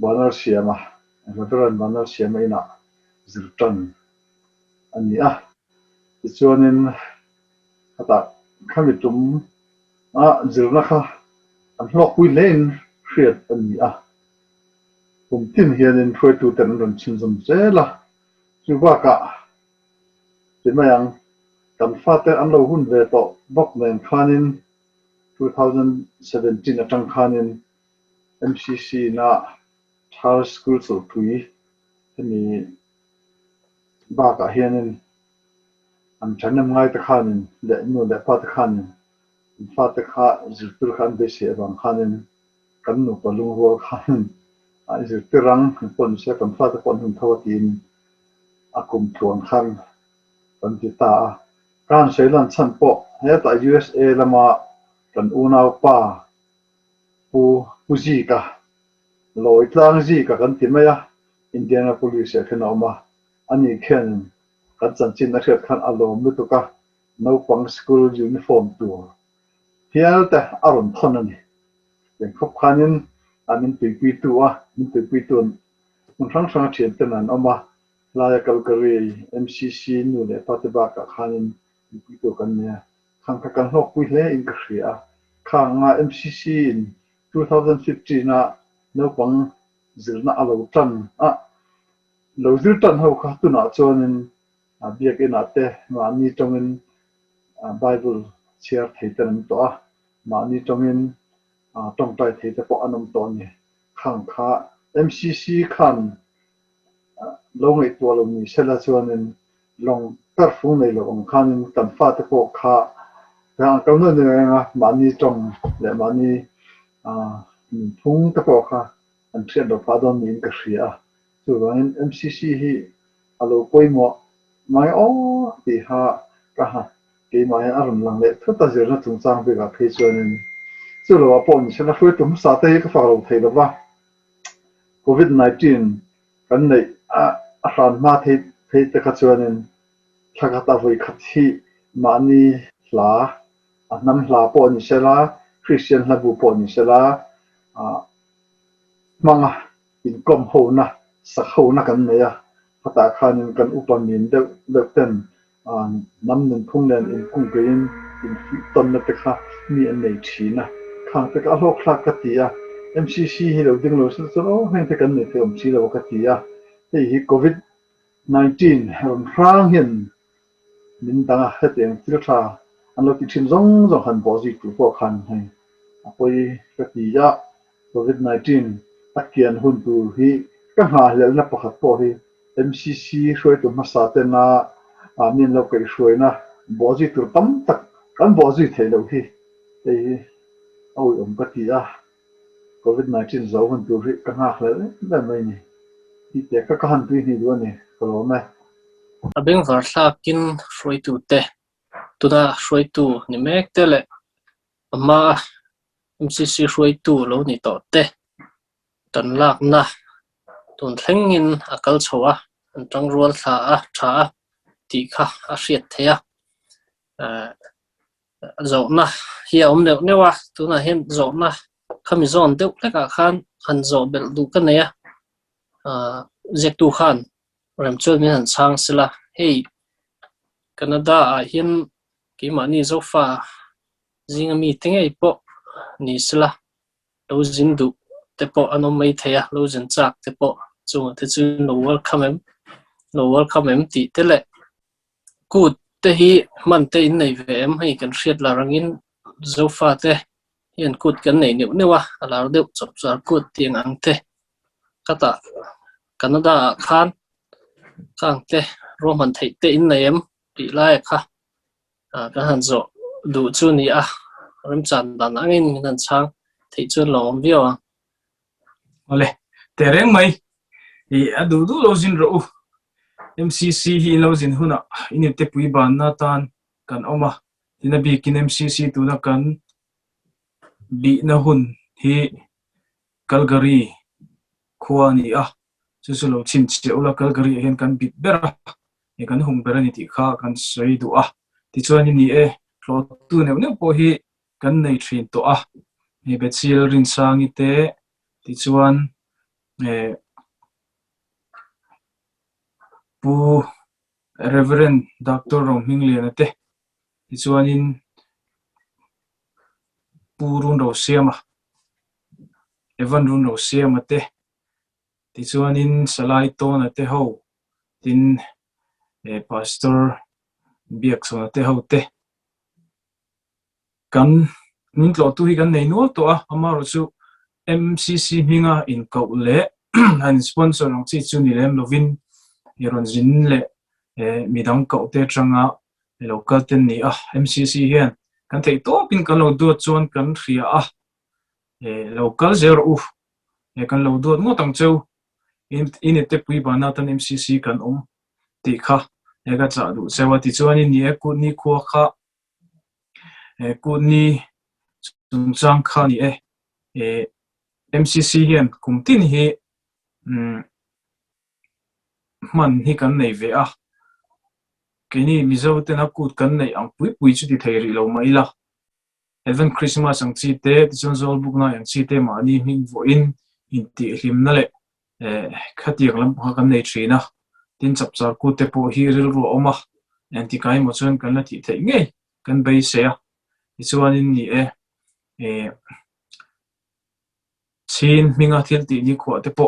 banar siama veteran banar siama ina zirtan ani chuanin ata khamitum zirna kha an hlok wi len hriat ani tin hianin hoi tu ten ron chin zum zela chuwa ka timayang kan fate an lo hun ve to bok nen khanin 2017 atang khanin MCC na thar school so tui ni ba ka hianin an chanam ngai ta khanin le no le pa ta khanin fa ta kha zirtur khan be se bang khanin kan no palung ho khanin zirtirang pon se kan fa ta pon hun thawatin akum thuan khan kan ti ta kan seilan chan po he ta USA lama kan unau pa pu ji ka loi tlang ji ka kan ti maya Indianapolis khena oma ani khen kan chan chin na khet khan alom lu to ka no pang school uniform tu hial ta aron thon ani len khop khanin amin pi tu min pi tu mun sang sang chen ten an oma la ya Calgary MCC nu le pateba ka khanin pi tu kan ne khang ka kan hok wi le in ka ria khanga MCC in 2015 na no pang zirna alo tan lo zir tan ho kha tu na chonin biak ina te ma ni tongin Bible share theitan to ma ni tongin tong tai theite po anom to ni khang kha MCC khan long ei to lo ni sela chonin long tar fu nei lo ong khanin kan fa te po kha ra ka no ne nga ma ni tong le ma ni phung te po kha an thian do pa don ni ka ria chu wain MCC hi alo poimo mai ti ha ka ha ke mai arum lang le thota zirna chung chang be ga phei chuanin chu lo pon sena fu tum sa te ka fa lo thei lo ba COVID-19 kan nei ran ma thei te ka chuanin thaka ta voi khathi mani hla anam hla po ni sela Christian hla bu po ni sela manga income ho na sak ho na kan neya pata khanin kan upamin de ten nam nen phung len in kung gein in ton na te kha ni an nei thina khang te ka lok khla ka tia MCC hi lo ding lo so heng te kan ni te om chi lo ka ti a hei hi covid 19 ron rang hian min danga heteng til tha an lo ti thin zong zong han bo ji tu ko khan hei apoi ka ti ya covid 19 takian hun tu hi ka ha hel na pakhat po hi MCC hroi tu ma sa te na min lo kai hroi na bo ji tu tam tak kan bo ji thei lo hi ei au om ka ti a covid 19 zo hun tu ri ka ha hle da mai ni ti te ka han tu ni do ni ko me abeng varla kin hroi tu te tuna hroi tu ni mek te le ama MCC hroi tu lo ni to te tan lak na tun thlengin akal chowa antang rual thla a tha ti kha a hriat theya zo na hi om ne newa tuna hen zo na khami zon deuh leka khan han zo bel du ka neya zek tu khan rem chul min han chang sila hei Canada a hian ki mani zo fa zinga mi tengei po ni sila lo zin du te po anom mai theya lo zin chak te po chung te chu no welcome em ti te le kut te hi man te in nei ve em hei kan hriat la rangin zo fa te hian kut kan nei new newa ala deuh chop char kut tiang ang te kata Canada khan kang te roman thei te in nei em ti lai kha ka han zo du chu ni a ram chan dan angin nan chang thei chu lom vio ole tereng mai i adu du lo jin ro MCC hi lo jin huna ini te pui ban na tan kan oma ina bi kin MCC tu na kan bi na hun hi Calgary khuani a chu lo chin che ola Calgary hen kan bit bera e kan hung bera ni ti kha kan sei du a ti chuan ni e lo tu ne po hi kan nei thin to a e bechil rin sang i te ti chuan pu Reverend Dr. Romhing Lian te ti chuan in pu run ro siama evan run ro siama te ti chuan in salai ton te ho tin pastor biak so te ho te kan min tlo tu hi kan nei no to a amaro chu MCC hinga in ko le han sponsor ng chi chu ni lem lovin iron zin le midang ko te changa local ten ni a MCC hian kan thei to pin kan lo do chuan kan ria a local zero u kan lo do mo tang cheu in te pui bana tan MCC kan ti kha ega cha du sewa ti chuan ni e ku ni kho kha ku ni chung chang kha ni MCC hian kumtin hi man hi kan nei ve a kini mizo te na kut kan nei ang pui chu ti thei ri lo mai la even Christmas ang chi te chon zol buk na ang chi te ma ni hing vo in ti hlim na le khatiang lam ha kan nei thina tin chap char ku te po hi ril ro oma anti kai mo chon kan la ti thei nge kan bei se a chuan in ni chin minga thil ti ni kho te po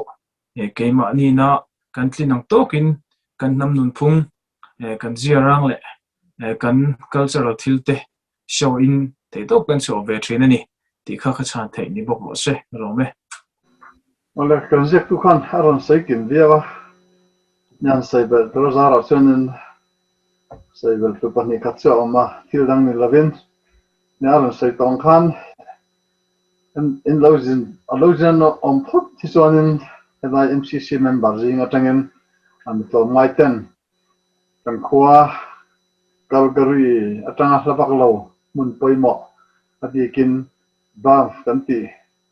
keima ni na kan tlinang tokin kan nam nun phung kan ziarang le kan cultural thil te show in te to kan so ve thina ni ti kha chan thei ni bok mo se ro me ole kan je tu khan aron sai kin dia nyan sai bel to zara chunin sai bel tu pani ka cha ma thil dang ni lavin ni aron sai tong khan in lozin on put this one in the MCC member zing atangin and to my ten kan khwa Calgary atanga hlabaklo mun poimo adikin Banff kan ti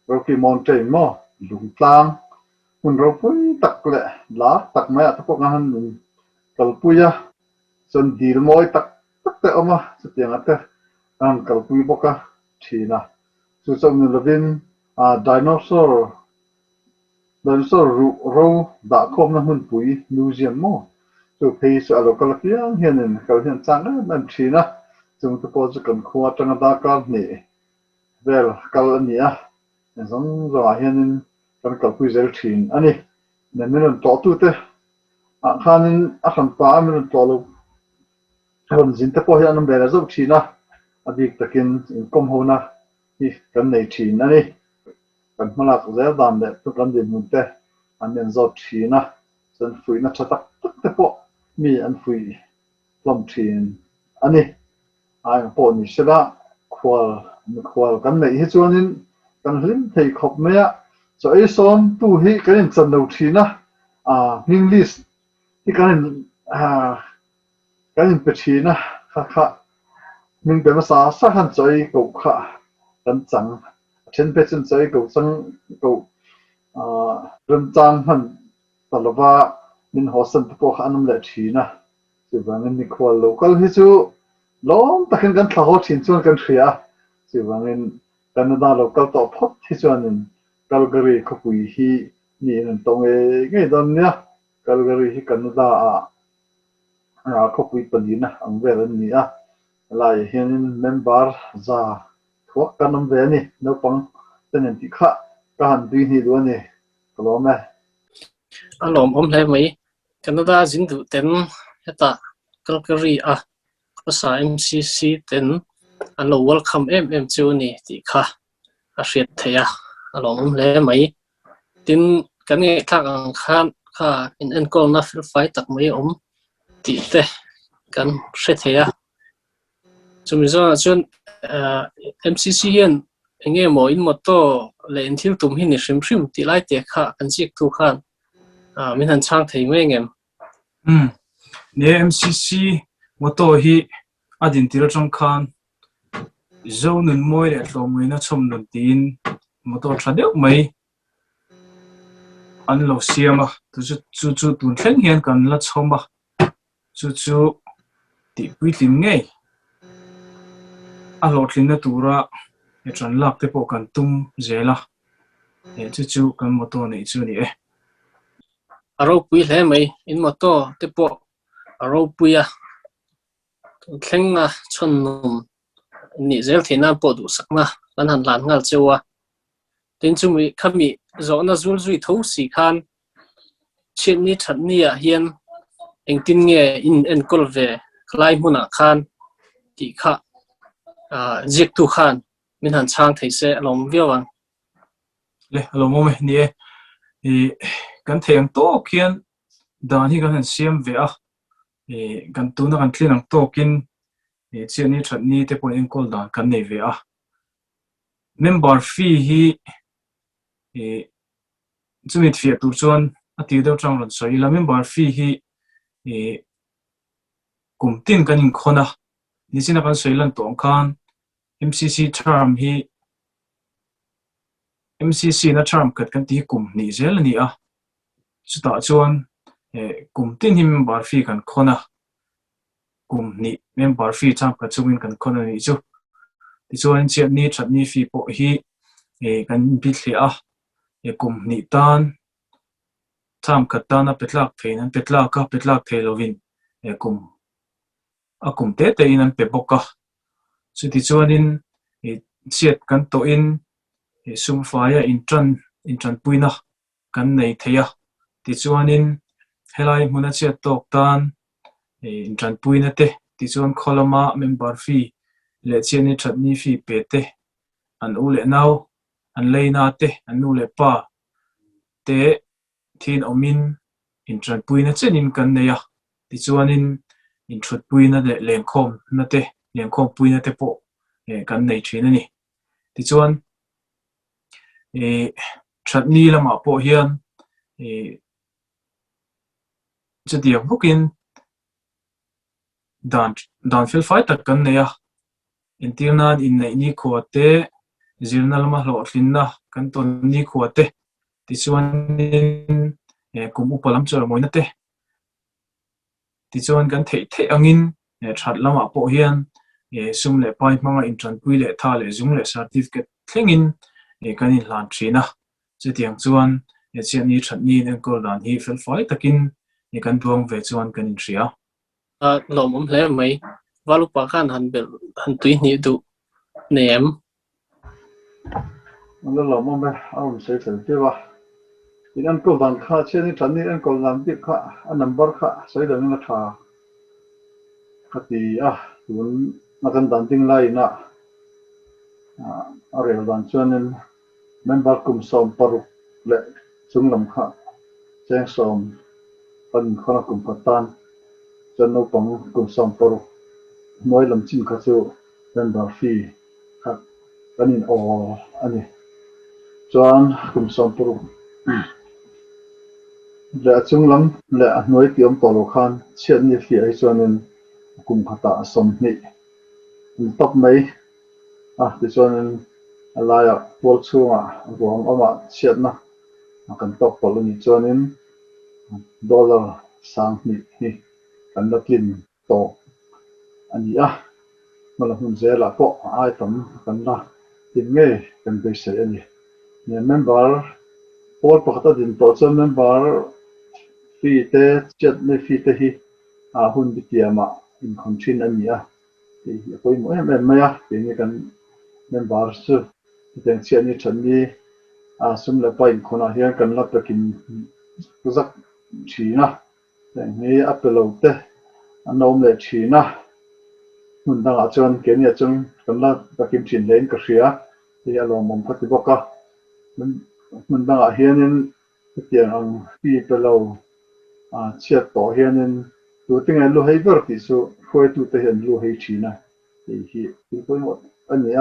Rocky Mountain mo lungtlang mun ropui takle la tak mai atako ngahan kalpuya son dir moi tak te oma setiang ate an kalpui boka thina so some living dinosaur ro da kom na hun pui museum mo so pays a local piang hianin kal hian chang na thina chung te po chu kan khuwa tanga da kal ni vel kal ania zong zong hian kan kalpui zel thin ani ne min to tu te a khanin a khan pa min to lo ron zin te po hian an bela zo thina abik takin in kom hona hi kan nei thin ani kan malak zel dan le tu kan din mun te an nen zo thina san fui na chatak te po mi an fui lom thin ani ai po ni sela khwal kan nei hi chuanin kan hlim thei khop maya so ai som tu hi kan in chan lo thina English hi kan in pe thina kha min be ma sa han choi ko kha kan chang chen pe chen choi ko chang ko ren chang han talwa min hosan po khanam le thina chu bangin ni khwal local hi chu long takin kan thla thin chuan kan thria chu bangin Canada local to phot hi chuanin Calgary khopui hi ni an tong e ngai don nia Calgary hi Canada khopui panina ang vel an ni a lai hian member za thuak kanam ve ni no pang tenen ti kha ka han dui ni do ni kolome alom hle mai Canada jin du ten heta Calgary pasa MCC ten alo welcome em chu ni ti kha a hriat theya alom hle mai tin kan nge thak ang khan kha in en kol na fil fai tak mai ti te kan hre theya chumi zo chun MCC hian enge mo in moto le in thil tum hi ni hrim ti lai te kha kan chik thu khan min han chang thei mai ngem ne MCC moto hi adin tira trong khan zo nun moi le tlomoi na chom nun tin moto thadeu mai an lo siama chu tun thleng hian kan la choma chu ti pui tin nge a lo thlin na tura e tran lak te po kan tum zela e chu kan moto nei chu ni aro pui hle mai in moto te po aro puya thlenga chonnum ni zel thina po du sakna kan han lan ngal chewa tin chumi khami zona zul zui tho si khan chin ni thatni a hian engtin nge in en kolve klai huna khan ti kha jek tu khan min han chang theise lom viawang le lo mo me ni kan theng to khian dan hi kan han siam ve a kan tu na kan thlin ang to kin chian ni thatni te po en kol dan kan nei ve a member fee hi chumit fia tur chuan ati deuh tang ron soi la member fee hi kumtin kan in khona ni china kan soilan tong khan MCC term hi MCC na term kat kan ti kum ni zel ni a chuta chuan kumtin hi member fee kan khona kum ni member fee cham ka chungin kan khona ni chu ti chuan chiat ni thatni fee po hi kan bi thlia kum ni tan cham katana petlak theinan petlak theilovin kum te in an pe boka chu ti chuanin chiat kan to in sum faya in tran puina kan nei theya ti chuanin helai hmuna chiat tok tan in tran puina te ti chuan kholama member fee le chiani thatni fee pe te an u le nau an leina te an nu le pa te thin omin in tran puina chenin kan neya ti chuanin in thut puina le lengkhom na te lengkhom puina te po kan nei thina ni ti chuan thatni lama po hian chatiak bukin dan fil fai tak kan neya intirna in nei ni khuate zirnal ma hlo hlinna kan ton ni khuate ti chuanin kum upalam chor moina te ti chuan kan thei angin that lama po hian sum le pai manga in tran pui le tha le zung le certificate thlengin kan in hlan thina chetiang chuan chian ni thatni nen kol dan hi fel fai takin kan tuang ve chuan kan in thria lom hle mai walu pa khan han tui ni du nem มันละมันไม่เอาใส่ถึงที่ว่าอีนั่นก็ดังค่าเช่นนี้ฉันนี่อันก็ดังที่ค่าอันนัมเบอร์ค่าใส่ดังนั้นค่าคดีตุนนักดันติ้งไล่นะอะไรดันชวนนั้นเมมเบอร์กลุ่มสอมปรุเละซุ่มลำค่าแจ้งสอมเป็นคนกลุ่มพัฒน์จนเราปังกลุ่มสอมปรุน้อยลำจิ้มข้าจูเมมเบอร์ฟีครับอันนี้อันนี้จวนกลุ่มสอมปรุและจุงลำและหน่วยเตรียมตัวลูกค้าเช่นนี้ฟีไอจวนนั้นกลุ่มพัฒน์สมนี่ตับไหมที่จวนนั้นอะไรวอลชูรวมเอามาเช่นนะกันตับพอนี้จวนนั้น$สังนี่กันละกินโตอันนี้มันละหุ่นเจละก็ไอตั้มกันละกินเงี้ยกันไปเสียนี่เนี่ยเมมเบอร์พอปกติดินตัวจนเมมเบอร์ฟีเตจัดในฟีเตฮีหุ่นบิดเตียมาอินคอนชินอันนี้ที่คุยมั้ยไม่ที่นี่กันเมมเบอร์สุดที่เชียนี่ฉันนี่สมแล้วไปคนอาเฮียกันละไปกินกุซักชีนะแต่นี่อัปเปโลเตอันนมเลชีนะมันตั้งอาจารย์เกี่ยนี่จนกันละไปกินชินเลนก็เสียที่อารมณ์มันพัฒนาก็มันตั้งอาเฮียนี่เตียงอังที่เปโลเชียต่อเฮียนี่ตัวที่ไงลูกให้เบิร์ติสุคอยตัวที่เห็นลูกให้ชีนะที่คุยหมดอันนี้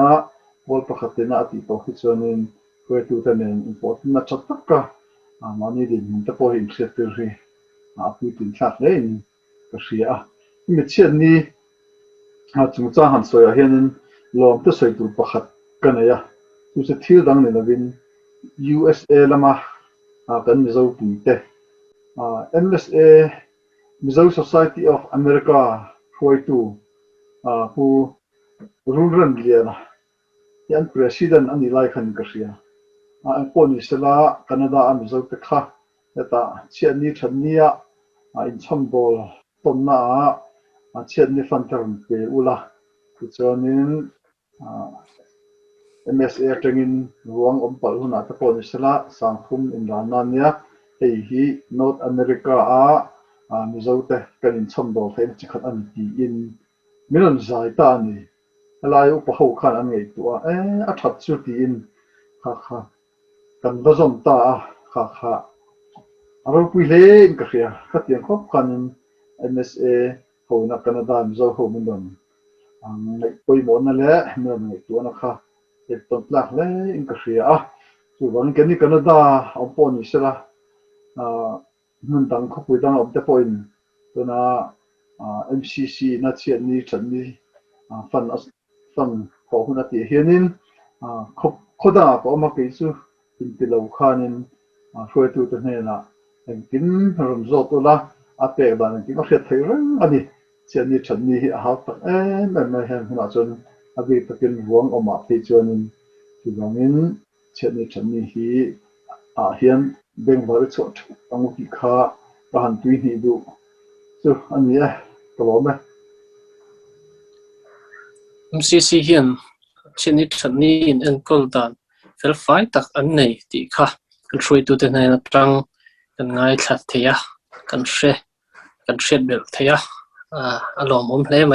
วอลประคัตนาที่ตัวที่ส่วนนึงคอยตัวที่เนี่ยอินพอร์ตน่าชัดตักก็มันนี่ดินตะโพหินเสียตัวที่พูดถึงชัดเลยก็เสียไม่เช่นนี้จุดจ้าหันสวยเห็นลองตัวสวยตัวประคัตกันเนี่ยตัวที่ที่ดังเนี่ยวิน USA ละมากันมิโซปุ่ยเตMSA Mizo Society of America คอยตัวผู้รุ่นเรือนเลียนะยัน President อันนี้ไล่ขันก็เสียอันคนอิสระแคนาดามิโซเตค่ะแต่เช่นนี้ฉันเนี่ยอินชัมบอลต้นน้าเช่นนี้ฟันเทอร์เปอุละที่จวนนี้MSA จึงอินรวงปลุนอัตโคนอิสระสังคมอินดานานีเฮี North Americaมิโซเตกันอินชัมบอลเห็นจิตอันที่อินมิลันใจตานี่อะไรอุปหัวขันอันไงตัวอัฐสุดอินค่ะกันผสมตาค่ะเราคุยเล่นกันเสียขัดยังครบกัน MSA หัวนักแคนาดามิโซหัวมันโดนในคุยหมดนั่นแหละเมื่อไงตัวนะคะเด็กต้นหลักเล่นกันเสียส่วนกันนี่แคนาดาเอาปนิสระมันตั้งขบุยตั้งอบเดปอยน์ตัวน่ะMCC นัดเชียนนี่ฉันนี่ฟันขอหุ่นตีเฮียนินขดาก็มาเกี่ยวอินทิลาวขานินช่วยตัวเนี่ยนะกินรำจตัวละเปกบ้านกินก็เสียไทยเรื่องอันนี้เชียนนี่ฉันนี่หาตักไม่เห็นขนาดจนบีตะกินหวงออกมาที่จวนที่ตรงนี้เชียนนี่ฉันนี่เฮียนเบ่งบริสุทธิ์ตั้งวิคาการตุยนี่ดูซึ่งอันนี้ตลอดไหมMCC เฮียนเช่นนี้ฉันนี่อินกอลดันเฟลไฟตักอันไหนที่ค่ะกันช่วยตัวเองนะจังกันง่ายชัดเทียกันเชดเบลเทียอารมณ์เลยไหม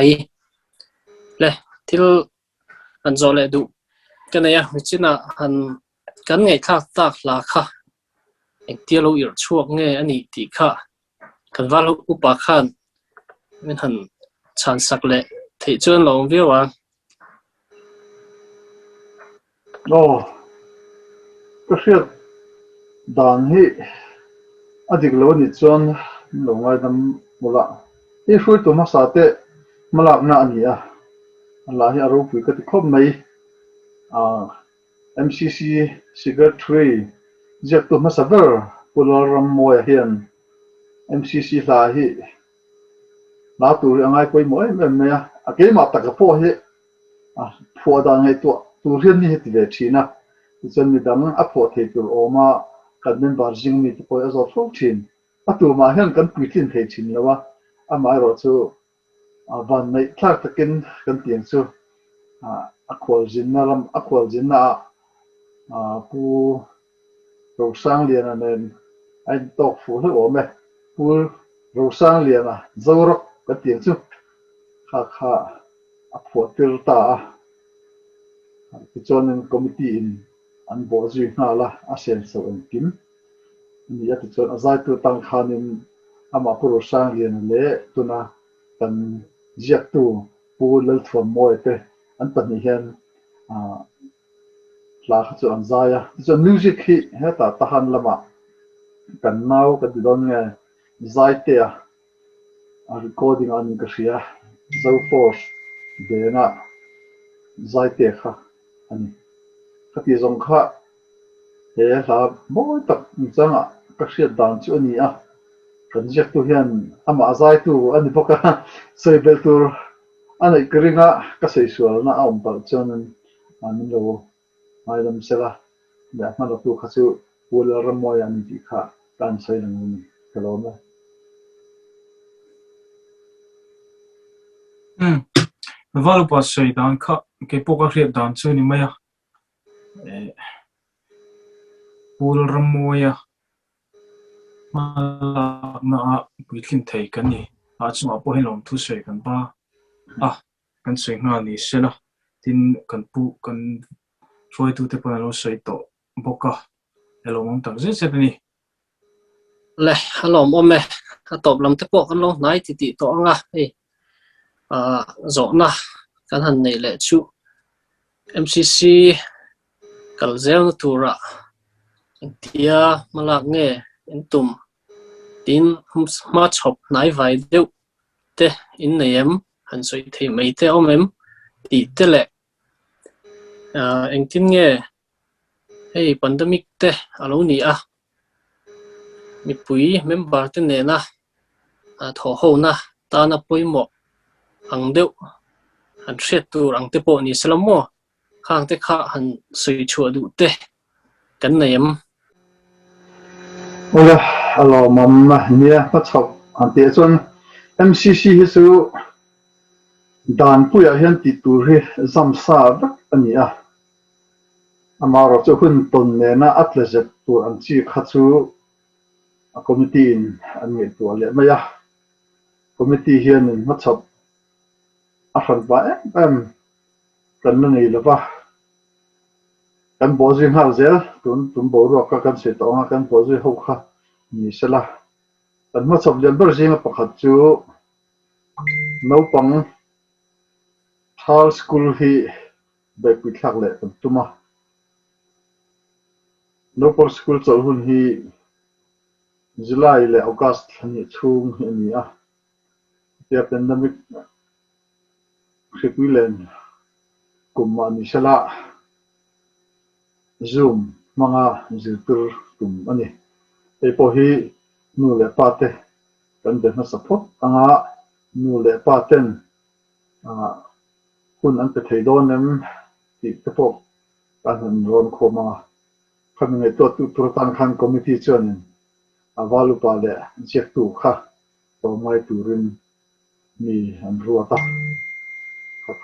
เลยที่อันโจเลยดูกันเนี่ยมิจินะอันกันไงค่ะตักลาค่ะเอ็งเที่ยวเราอยู่ช่วงไงอันนี้ที่ค่ะกันว่าเราอุปการ มันหันชันสักเละที่จวนลงวิวก็เสียด่านที่อดีตเราเนี่ยจวนลงไว้ทำบุละช่วยตัวมาสาเตะมาลับหน้านี่อะไรที่เราพูดกันที่ครบไหมMCC Secretary เจ้าตัวมาสับเบอร์ปุลารมวยเฮียน MCC ลาฮีลาตัวยังไงคุยมวยไม่เกี่ยมาตักกับพ่อฮีพ่อดังไงตัวเรื่องนี้ที่เด็ดชีนะจนมีดังพ่อที่ตัวออกมากันเป็นบาร์จิงมีที่พ่อจะสู้ชินตัวมาเห็นกันคุยทิ้งที่ชินแล้วว่าไม่รู้จู่วันนี้คลาดตะกินกันเตียงจู่ควอลจินน่ะ pu rau sang liền nên anh tộc phụ nữ ốm này pu rau sang liền dâu rọc cái tiếng chứ khá khá phụ tiêu ta cái cho nên committee anh bỏ gì nào là ASEAN sau anh kimนี่ที่ส่วนอาศัยตัวตั้งขานินอามาพูดสร้างเรียนเละตัวน่ะกันเจียกตัวพูดเล่าถ่วงมวยเตะอันปัจจุบันหลักส่วนอาศัยส่วนมิวสิกที่เฮต้าทหารละมากันนาวกันดิดอนไงใจเตะrecording อันนี้ก็เสีย so force เดน่ะใจเตะค่ะอันนี้ก็ที่สงค่ะเฮ้ยครับบ่ตักจังอ่ะก็เสียดานจุนี่อ่ะกันเจ็บตัวเห็นอามาใจตัวอันนี้พวกใส่เบลตัวอันนี้กริ่งอ่ะก็ใส่สวยนะเอาไปจนอันนี้เราไม่ลำเสียละเดี๋ยวมันเราตัวข้าศึกวัวละรำมวยอันนี้ที่ข้าการใส่หนังนี้ก็รู้ไหมว่าลูกปัสใส่ดานข้าเก็บพวกเรียดดานจุนี่ไหมอ่ะวัวละรำมวยอ่ะมาหน้าวิลินไทยกันนี่อาจจะมาพอให้ลองทุเสกันบ้ากันสวยงามนี่เสียละที่กันปูกันช่วยตัวเทปนั้นเราใส่ต่อบอกก็ให้เรามองตั้งใจเสร็จนี่เลยฮัลโหลอมแม่ถ้าตบลำเทปกันลงไหนติตัวอ่ะเฮ้ยจบนะกันหันนี่แหละชู MCC กัลเซลน์ตัวระเทียมาลักเงี้ยตุ่มดินมาชอบไหนไว้เดียวเตะอินเนียมหันสวยที่ไม่เตะเอาเมมตีเตะแหละเอ็งทิ้งเงี้ยเฮ้ยปันดมิกเตะอะไรนี่อ่ะมีปุ๋ยเมมบาร์เตนเนี่ยนะทอหูนะตาหน้าปุ๋ยหมอกอังเดียวหันเสียตัวอังเตะโปนี่สลัมโมข้างเตะข้าหันสวยชัวดูเตะกันเนียมโอ้ยเรามั่มเนี่ยก็ชอบอันเดียวส่วน MCC ที่สุดด่านผู้ใหญ่เห็นติดตัวที่ซ้ำซากอันนี้อ่ะอามาเราจะขึ้นต้นเนี่ยนะอัตเลจตัวอันที่ขัดสู้คอมมิตี้อันนี้ตัวเลยไม่ยากคอมมิตี้เห็นมันชอบอาศัยไปกันนั่นเองหรือเปล่ากันบอจิงหาเซลตุนบอรัวกันเสตองกันบอจิงหกค่ะนี่สิละกันมาสอบยันบอจิงประคัตจูน้องปังทาร์สคูลฮีแบบวิทักเล่กันตุมาน้องปังสคูลจะหุ่นฮีจุลายเล่ออกัสนี่ชุ่มนี่อ่ะเดี๋ยวเป็นดมิกคลิปวิเลนกุมมันนี่สิละZoom มังจิตรตุ่มอันนี้ไอ้พวกที่นู่นเล่ปาเต้กันเดินมาสัพพะต่างหากนู่นเล่ปาเต้นคุณอันเป็นไทยโดนนั้นที่พวกการเงินร้อนเข้ามาขณะนี้ตัวตั้งคันคอมมิตี้ส่วนนึงวาลุปาเล่เช็คตัวค่ะตัวไม่ตัวรินมีอันรัวตา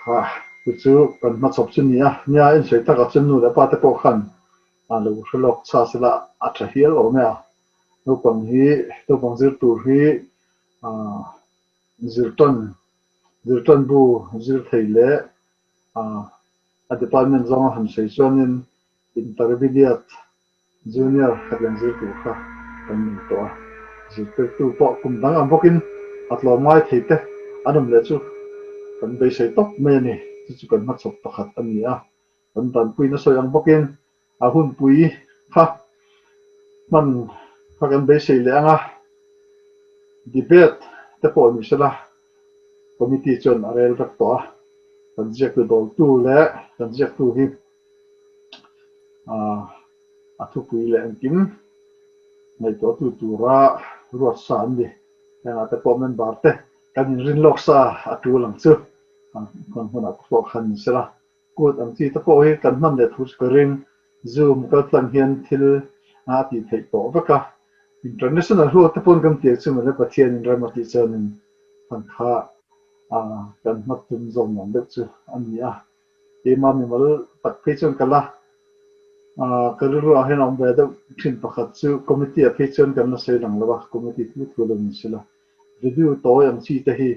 ค่ะคือจูกันมาสอบชนีเนี่ยอินสิตกับชนูแล้วป้าตะโกขันลูกชลกซาสละอัจฉริยะหรอเนี่ยลูกบังฮีลูกบังซิร์ตูฮีซิร์ตันบูซิร์ไทยเล่ดีพาร์ตเมนต์จงหันใช้ส่วนนึงอินเตอร์มีเดียตจูเนียร์ขัดยังซิร์ตูค่ะกันมีตัวซิร์ตูปอกคุมดังอันพวกินอัตโนมัติเตะอันนั้นเลยจูกันไปใช้ตบเมนี่ที่กันมาสบประคัตอันนี้กันตอนปุยน่าสวยอันพวกินหุ่นปุยค่ะมันพากันไปใช้เลยดีเบตแต่พอมีสิละคอมมิตี้จนอะไรรักตัวกันเจ็บตัวตู้และกันเจ็บตัวที่ทุกปุยแหละกินในตัวตู้ระรวดสารดิแต่พอมันบาดเตะกันรินล็อกซาตัวหลังซื้อคนคนพวกขันสิละกูดอันที่ตะโกนกันนั่นเด็ดทุกกระเริงซูมก็ตั้งเฮียนทิลที่ไทยโตก็ค่ะ international หัวตะพนกันเตียซึ่งมันเป็นประเทศในระดับที่เจริญทันค่ากันมาตุ้มจงอย่างเด็ดจูอันนี้เอ็มมีมาปัดเพชรกันละ cái lúc đó hiện ông về đâu xin bác khách chú committee phía trên cái nó xây dựng là bác committee lúc vừa lên xí là review tối em chỉ thấy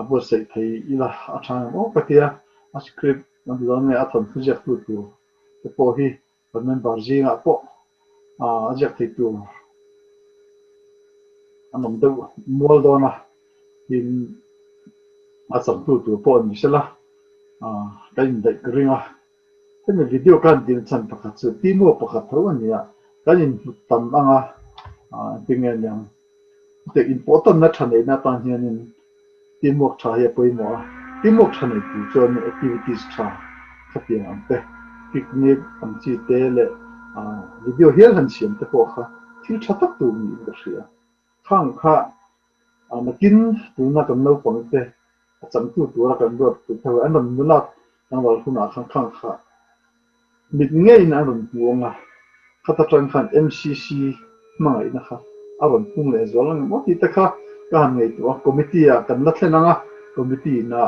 bữa sẽ thấy là ở trong cái kia script nó là nghe thằng project lúc cái bộ hi phần member gì ngã bộ project thì tu anh ông đâu mua đó na in sắm tu bộ như thế là cái gì đấy cái riêng thế mình video kan din chan pakhat chu timo pakhat tho ania kanin tam anga tingen yang te important na thane na ta hianin timo tha he poimo timo thane tu chon activities tha khapiang ampe picnic am chi te le video hian han siam te po kha thil tha tak tu mi ka ria khang kha makin tu na kan no pang te cham tu ra kan rot tu tho anam nula nang wal khuna khang kha mit ngay na ron buông khata trang khan MCC mai na kha aron pung le zolang mo ti ta kha kan ngai to committee kan la thlen nga committee na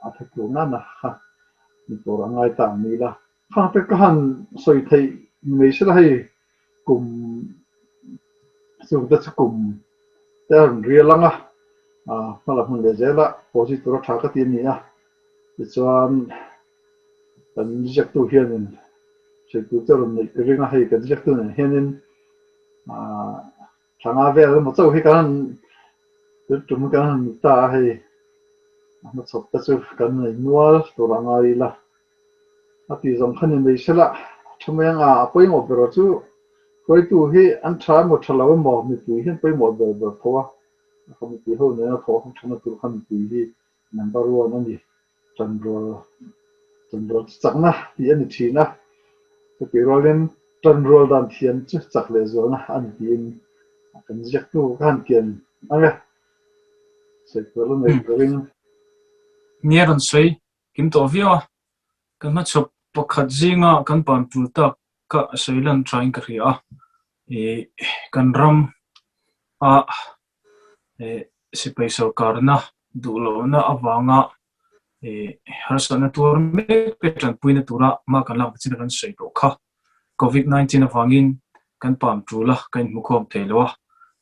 athaku na kha ni to rangai ta mi la kha pe kan soi thei mei sala hai kum su da kum ta rialanga mala hun le zela positor tha ka ti ni chuan kan jak tu hianin sẽ cứ cho mình cái riêng hay cái chất tu này hiện nên thằng ave là một số cái chúng cái ta hay một số cái cái này mua đồ là ngay là thì dòng khăn này sẽ là chúng mình quay một bữa chú quay tu hay ăn trái một chả lâu mà mình tu hiện quay một bữa thôi không tu hôm nay thôi không chúng tu khăn tu hay number one anh đi chân rồi chắc na thì anh chỉ na cái rồi lên trần rồi đàn thiên chứ chắc là rồi na anh tin cái giấc tu kan kiên anh ạ sẽ có lúc này rồi nghe rằng suy kim tổ vía kan ma chụp bọc khát zinga kan pan pulta ka suy lan trying ka ria kan ram si paisal karna dulo na awanga harsana tur me petran puina tura ma kan lang chin kan sei ro kha COVID-19 awangin kan pam trula kan mukhom thelo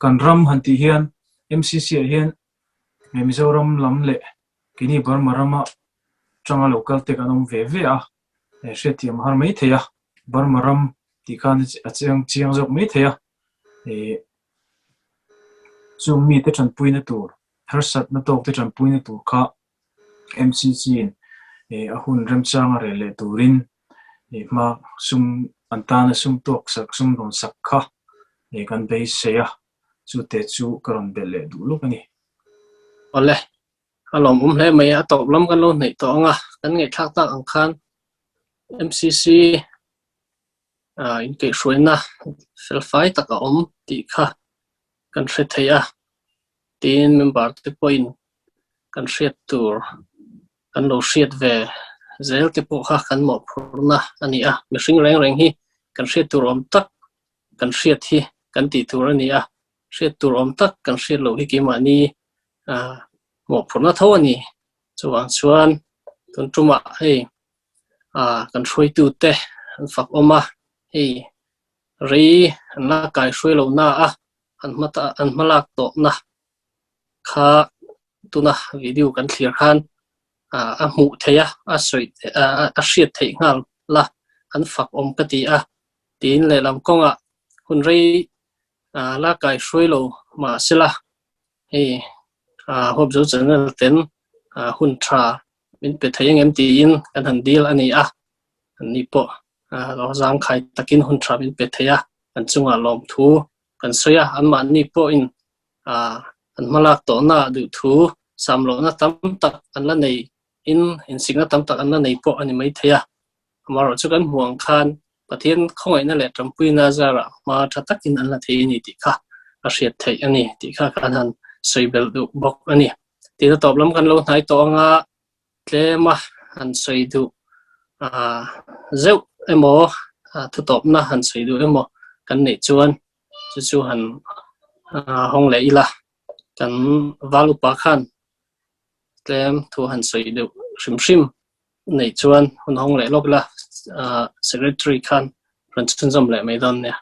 kan ram hanti hian MCC hian Mizoram lam le kini Barmarama changa local te kanom ve a shetiam har mai theya Barmaram ti khan chiang jok mai theya zoom mi te chan puina tur harsat na tok te chan puina tur kha MCC ahun rem changa re le turin ma sum antana sum tok sak sum don sak kha kan bei seya chu te chu karon bele du lu ani ole alom le mai a top lam kan lo nei to nga kan nge thak tak ang khan MCC in ke shwena fel fai tak ti kha kan hre theya tin member te point kan hret tur kan lo hret ve zel te po kha kan mo phurna ani a mihring reng hi kan hret tur om tak kan hret hi kan ti tur ani a hret tur om tak kan hret lo hi ki ma ni mo phurna tho ani chuan tun tuma hei kan hruai tu te an fak oma hei ri an la kai hruai lo na an malak to na kha tuna video kan clear khan a mu theya a soi a hriat thei ngal la an fak om ka ti a tin le lam konga hun ri la kai hruai lo ma sila hei hop zo channel ten hun tha min pe thayeng em ti in kan han deal ani a ani po lo jang khai takin hun tha min pe thaya kan chunga lom thu kan soya an ma ni po in an malak to na du thu samlo na tam tak an la nei in singa tam tak an la nei po ani mai thaya amaro chu kan huang khan pathian khongai na le trampui na zara ma tha takin an la thei ni ti kha a hriat thei ani ti kha kan han soibel du bok ani ti na top lam kan lo nai to nga tlema han soidu zeu emo thu top na han soidu emo kan nei chuan chu han hong le ila kan valu pa khan tlem thu han soidu shim nei chuan hun hong le lok la secretary khan ran chun jam le mai don ne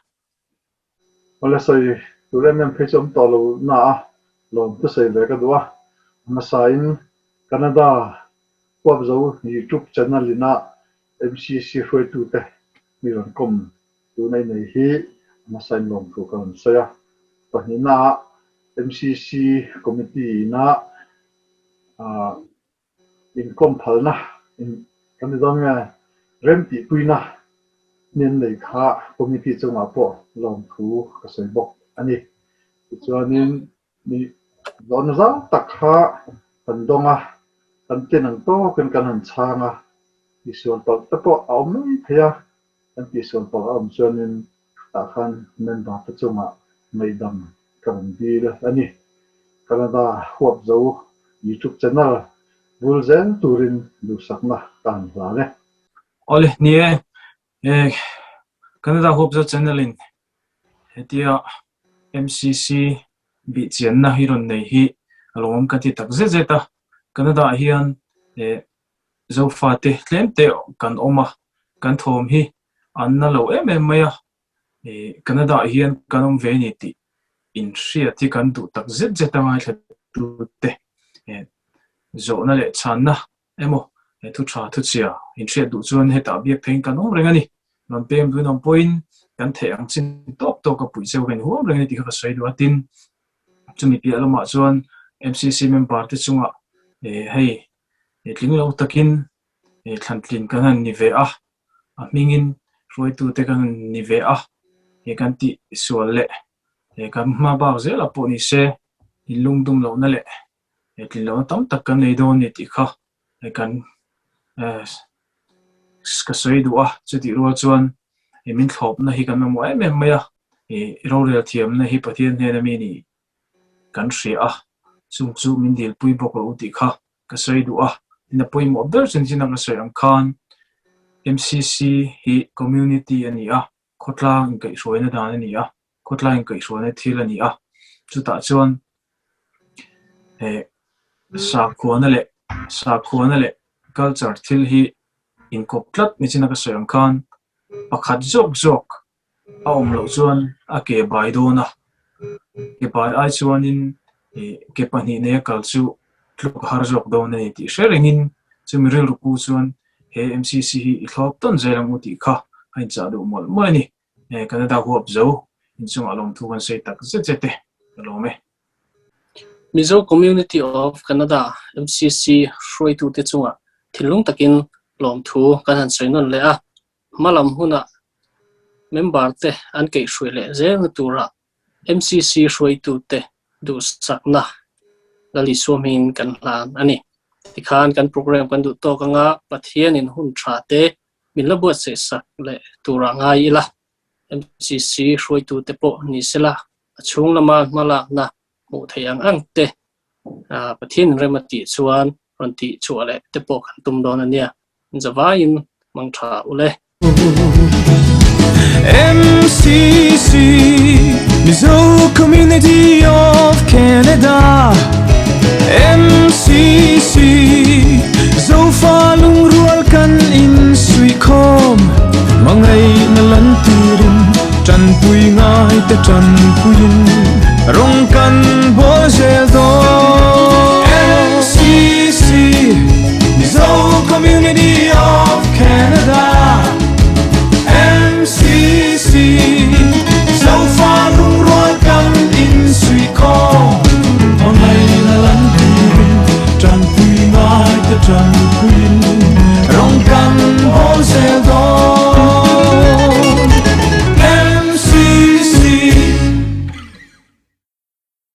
wala sai turen nam phechom tolo na lom to sei le ka dua ma sain Canada kwab zo YouTube channel lina MCC foi tu te mi ron kom tu nei nei hi ma sain lom tu kan saya panina MCC committee na in kom phalna in Canada nga remti puina nen nei kha committee chunga po lom thu ka sei bok ani chuanin ni don za takha pandonga tanten ang to kan kanan changa isuan pal tapo aumai thaya an isuan pal am chuanin takhan men ba ta chunga meidam kan dir ani Canada huap zo YouTube channel bulzen turin lusakna tan lane ole nie Canada huap zo channel in hetia MCC bị chiến na hiron nei hi alom kan ti tak zeta Canada hian zo fa te tlem te kan oma kan thom hi an na lo em maya Canada hian kanom ve ni ti in ria ti kan du tak zeta ngai thlu te zo na le chan na emo thu tha thu chia in ria du chuan heta biak thein kanom rengani non pem du non point kan the ang chin tok tok ka pui zeu ben huam rengani ti kha sai du atin chumi pi alama chuan MCC member te chunga hei tling lo takin thlantlin kan ni ve a mingin roi tu te kan ni ve a kan ti sual le kan ma ba ze la po ni se lungdum lo na le tlin lo tam tak kan nei don ni ti kha kan ka soi du a chuti ro chuan min thlop na hi kan mo em maya ro re thiam na hi pathian ne na mi ni kan ria chung chu min dil pui bok lo ti kha ka sei du a in a pui mo ber chen chin ang sei ang khan MCC hi community ani a khotlang kai roina dan ani a khotlang kai roina thil ani a chu ta chuan sa khuana le culture thil hi in koptlat mi chin ka sei ang khan pakhat jok a lo chuan a ke bai do na ke bai ai chuan in ke pani ne kal chu tluk har jok do ne ti sharing chumi rel ku chuan he MCC hi thlop ton zelang uti kha hain cha do mol mani Canada huap zo in chung alom thu kan sei tak zete alome Mizo Community of Canada MCC roi tu te chunga thilung takin lom thu kan han sei non le a malam huna member te an ke shui le zeng tura MCC roi tu te du sakna lali suamin kan hlan ani tikhan kan program kan du to kanga pathian in hun tha te min labu se sak le tura ngai ila MCC roi tu te po ni sela achung lama mala na mu thayang ang te pathian remati chuan ronti chuale te po kan tum don ania zawain mang tha ule MCC Mizo Community of Canada MCC Zo fa lung rual kan in sui khom mangai na lan tirin chan pui ngai te chan puin rong kan bo je do MCC Mizo Community of Canada MCC so far lung rual kan in sui khom mangai na lan tirin chan pui ngai te chan puin